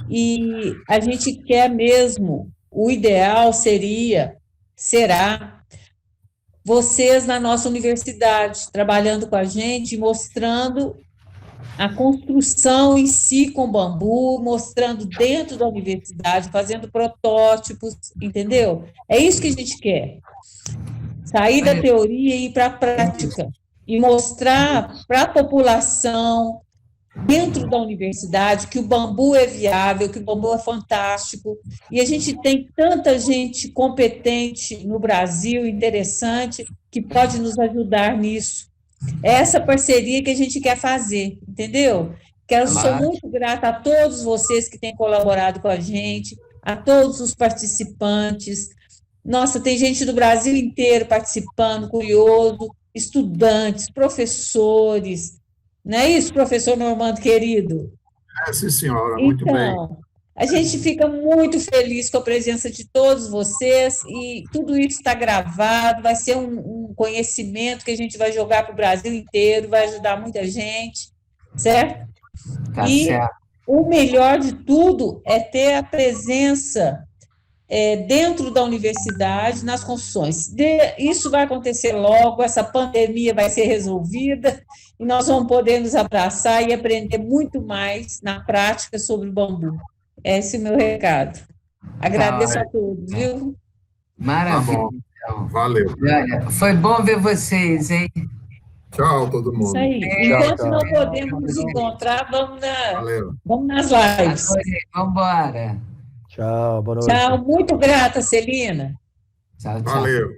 e a gente quer mesmo, o ideal será vocês na nossa universidade, trabalhando com a gente, mostrando a construção em si com bambu, mostrando dentro da universidade, fazendo protótipos, entendeu? É isso que a gente quer. Sair da teoria e ir para a prática. E mostrar para a população, dentro da universidade, que o bambu é viável, que o bambu é fantástico. E a gente tem tanta gente competente no Brasil, interessante, que pode nos ajudar nisso. É essa parceria que a gente quer fazer, entendeu? Sou muito grata a todos vocês que têm colaborado com a gente, a todos os participantes. Nossa, tem gente do Brasil inteiro participando, curioso, estudantes, professores. Não é isso, professor Normando, querido? Sim, senhora, muito bem. Então, a gente fica muito feliz com a presença de todos vocês e tudo isso está gravado, vai ser um conhecimento que a gente vai jogar para o Brasil inteiro, vai ajudar muita gente, certo? Tá e certo. O melhor de tudo é ter a presença dentro da universidade, nas construções. Isso vai acontecer logo, essa pandemia vai ser resolvida e nós vamos poder nos abraçar e aprender muito mais na prática sobre o bambu. Esse é o meu recado. Agradeço a todos, viu? Maravilha. Tá bom. Valeu. Olha, foi bom ver vocês, hein? Tchau, todo mundo. Isso aí. Enquanto não podemos nos encontrar, vamos nas lives. Vamos embora. Tchau, boa noite. Tchau, muito grata, Celina. Tchau, tchau. Valeu.